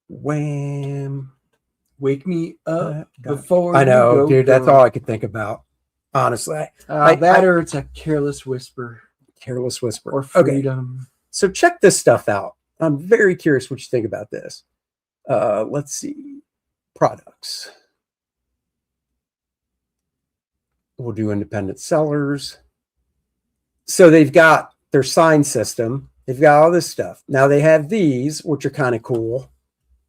Wham. Wake me up before I know, you go, dude. That's all I could think about. Honestly. Or it's a careless whisper. Careless whisper. Or freedom. Okay. So check this stuff out. I'm very curious what you think about this. Let's see. Products. We'll do independent sellers. So they've got their sign system. They've got all this stuff. Now they have these, which are kind of cool.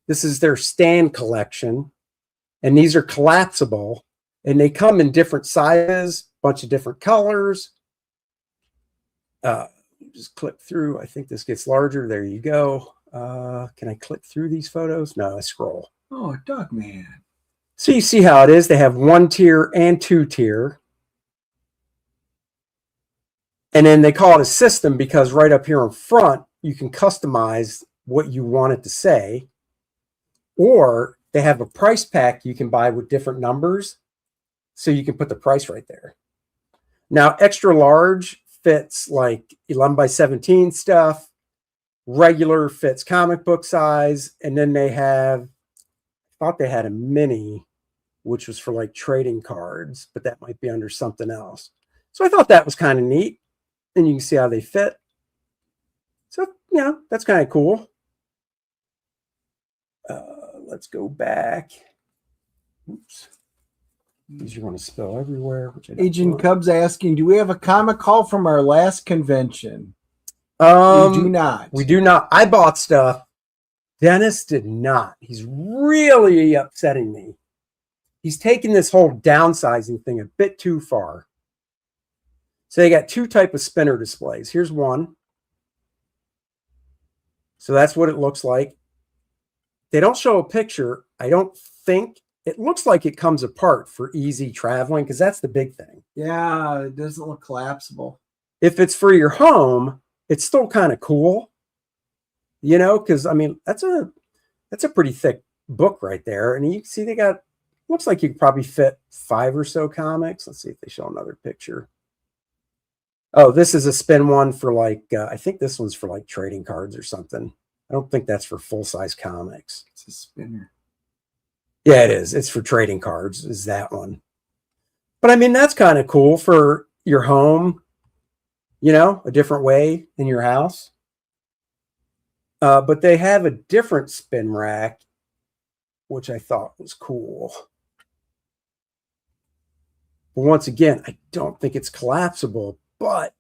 This is their stand collection. And these are collapsible. And they come in different sizes, bunch of different colors. Just click through. I think this gets larger. There you go. Can I click through these photos? No, I scroll. Oh, Dog Man. So you see how it is. They have 1 tier and 2 tier. And then they call it a system because right up here in front, you can customize what you want it to say. Or they have a price pack you can buy with different numbers. So you can put the price right there. Now, extra large fits like 11 by 17 stuff. Regular fits comic book size. And then they have, I thought they had a mini, which was for like trading cards, but that might be under something else. So I thought that was kind of neat. And you can see how they fit. So, you know, that's kind of cool. Let's go back. Oops. These are going to spill everywhere. Which Agent Cubs asking, do we have a comic haul from our last convention? We do not. We do not. I bought stuff. Dennis did not. He's really upsetting me. He's taking this whole downsizing thing a bit too far. So they got 2 type of spinner displays. Here's one. So that's what it looks like. They don't show a picture. I don't think. It looks like it comes apart for easy traveling because that's the big thing. Yeah, it doesn't look collapsible. If it's for your home, it's still kind of cool. You know, because I mean, that's a pretty thick book right there. And you can see they got, looks like you could probably fit 5 or so comics. Let's see if they show another picture. Oh, this is a spin one for like, I think this one's for like trading cards or something. I don't think that's for full-size comics. It's a spinner. Yeah, it is. It's for trading cards, is that one. But I mean, that's kind of cool for your home, you know, a different way in your house. But they have a different spin rack, which I thought was cool. But once again, I don't think it's collapsible, but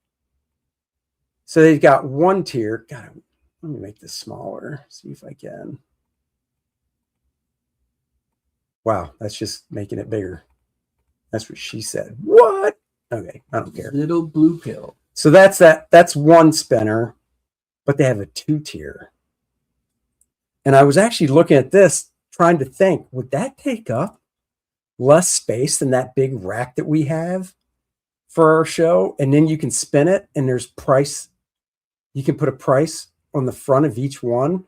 so they've got 1 tier. God, let me make this smaller, see if I can. Wow, that's just making it bigger. That's what she said. What? Okay, I don't care. Little blue pill. So that's that. That's 1 spinner, but they have a 2 tier. And I was actually looking at this, trying to think, would that take up less space than that big rack that we have for our show? And then you can spin it, and there's price. You can put a price on the front of each one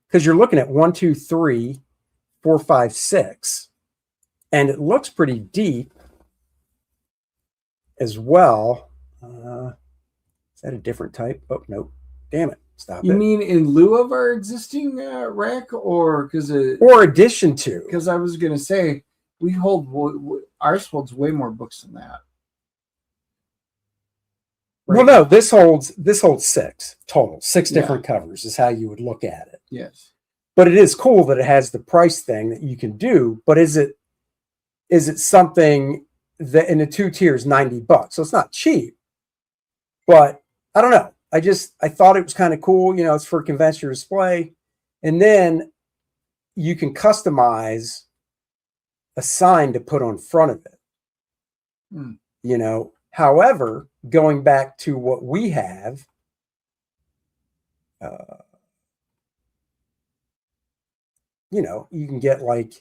because you're looking at 1, 2, 3, 4, 5, 6, and it looks pretty deep as well. Is that a different type? Oh, nope. Damn it. Stop it. You mean in lieu of our existing rack, or because or addition to? Because I was going to say we hold ours holds way more books than that. Right. Well, no, this holds 6 total. 6 different covers is how you would look at it. Yes. But it is cool that it has the price thing that you can do. But is it something that in the 2 tiers, $90? So it's not cheap. But I don't know. I thought it was kind of cool. You know, it's for convention display. And then you can customize a sign to put on front of it. You know, however, going back to what we have, you know, you can get like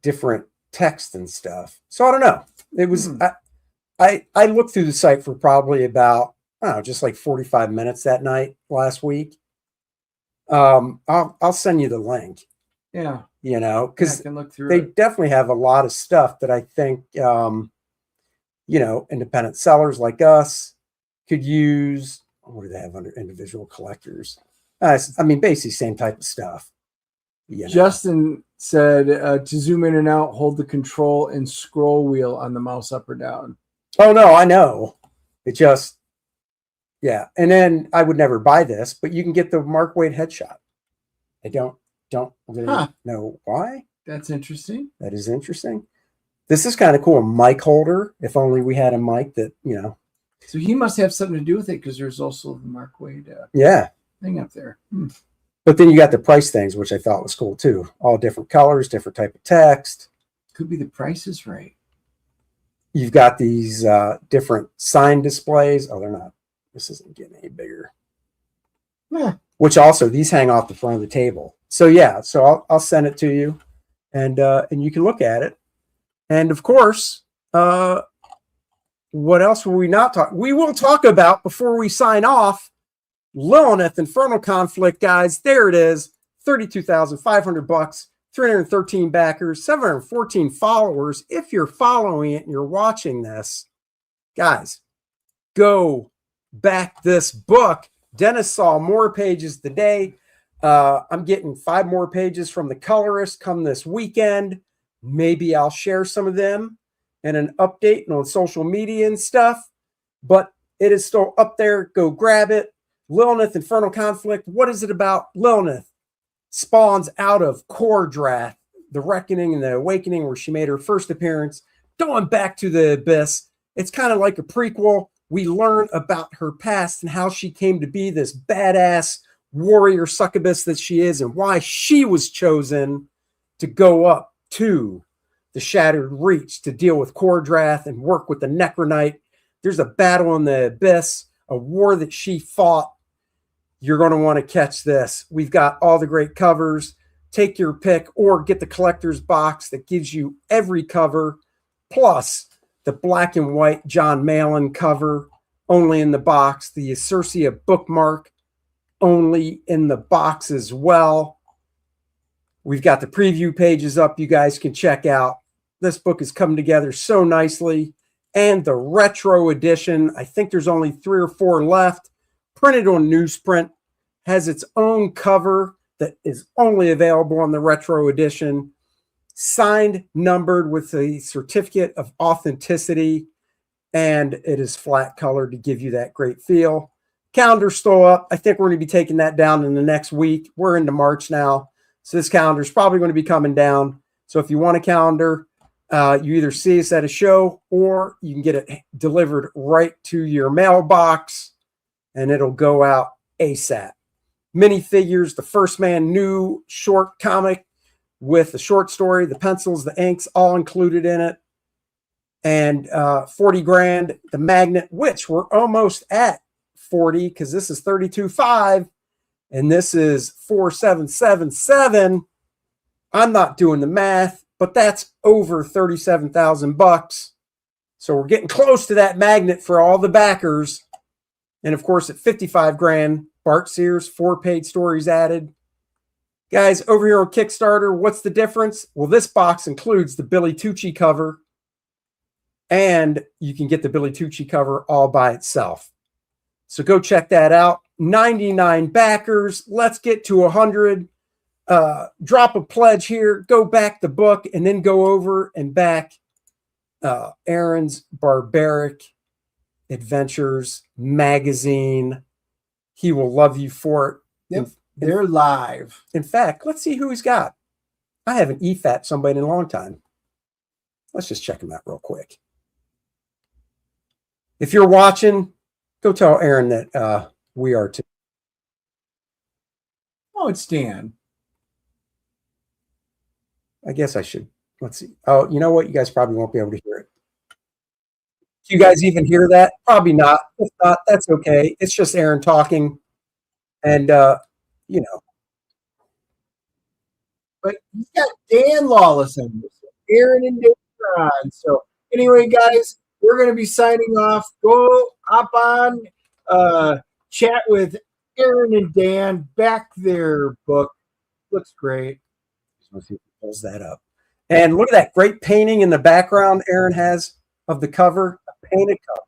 different text and stuff. So I don't know. It was, I looked through the site for probably about, I don't know, just like 45 minutes that night last week. I'll send you the link. Yeah. You know, because they definitely have a lot of stuff that I think, you know, independent sellers like us could use. What do they have under individual collectors? I mean, basically same type of stuff. You know? Justin said to zoom in and out, hold the control and scroll wheel on the mouse up or down. Oh, no, I know. It just, yeah. And then I would never buy this, but you can get the Mark Waid headshot. I don't really know why. That's interesting. That is interesting. This is kind of cool. A mic holder. If only we had a mic that, you know. So he must have something to do with it because there's also the Mark Waid thing up there. But then you got the price things, which I thought was cool too. All different colors, different type of text. Could be the price is right. You've got these different sign displays. Oh, they're not. This isn't getting any bigger. Yeah. Which also, these hang off the front of the table. So yeah, so I'll send it to you, and you can look at it. And of course, what else will we not talk? We will talk about, before we sign off, Lilineth Infernal Conflict, guys. There it is. $32,500, 313 backers, 714 followers. If you're following it and you're watching this, guys, go back this book. Dennis saw more pages today. I'm getting 5 more pages from the colorist come this weekend. Maybe I'll share some of them and an update on social media and stuff, but it is still up there. Go grab it. Lilineth Infernal Conflict. What is it about? Lilineth spawns out of Kordrath, the Reckoning and the Awakening, where she made her first appearance, going back to the Abyss. It's kind of like a prequel. We learn about her past and how she came to be this badass warrior succubus that she is, and why she was chosen to go up to the Shattered Reach to deal with Kordrath and work with the Necronite. There's a battle in the Abyss, a war that she fought. You're going to want to catch this. We've got all the great covers. Take your pick or get the collector's box that gives you every cover, plus the black and white John Malin cover, only in the box. The Circia bookmark, only in the box as well. We've got the preview pages up you guys can check out. This book is coming together so nicely. And the retro edition, I think there's only 3 or 4 left, printed on newsprint, has its own cover that is only available on the retro edition, signed, numbered with a certificate of authenticity, and it is flat colored to give you that great feel. Calendar's still up. I think we're going to be taking that down in the next week. We're into March now, so this calendar is probably going to be coming down. So if you want a calendar, you either see us at a show or you can get it delivered right to your mailbox, and it'll go out ASAP. Minifigures, the First Man new short comic with the short story, the pencils, the inks, all included in it. And 40 grand, the magnet, which we're almost at 40 because this is 32.5 and this is 4777. I'm not doing the math, but that's over $37,000. So we're getting close to that magnet for all the backers. And of course, at 55 grand, Bart Sears, 4 paid stories added. Guys, over here on Kickstarter, what's the difference? Well, this box includes the Billy Tucci cover, and you can get the Billy Tucci cover all by itself. So go check that out. 99 backers. Let's get to 100. Drop a pledge here. Go back the book, and then go over and back Aaron's Barbaric Adventures magazine. He will love you for it. Yep, they're live. In fact, let's see who he's got. I haven't EFAT somebody in a long time. Let's just check him out real quick. If you're watching, go tell Aaron that we are too. Oh, it's Dan. I guess I should. Let's see. Oh, you know what? You guys probably won't be able to hear it. Do you guys even hear that? Probably not. If not, that's okay. It's just Aaron talking. And, you know. But he's got Dan Lawless on this. Aaron and Dan are on. So anyway, guys, we're going to be signing off. Go hop on, chat with Aaron and Dan. Back their book. Looks great. Let's see if he pulls that up. And look at that great painting in the background Aaron has of the cover. A painted cover.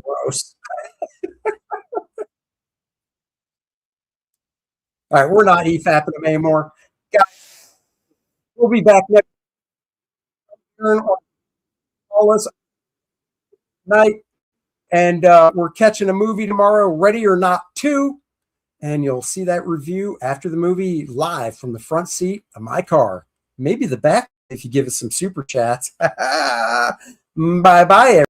Gross. All right, we're not EFAPing them anymore. Guys, we'll be back next night, and we're catching a movie tomorrow, Ready or Not 2, and you'll see that review after the movie live from the front seat of my car. Maybe the back if you give us some super chats. Bye-bye, everyone.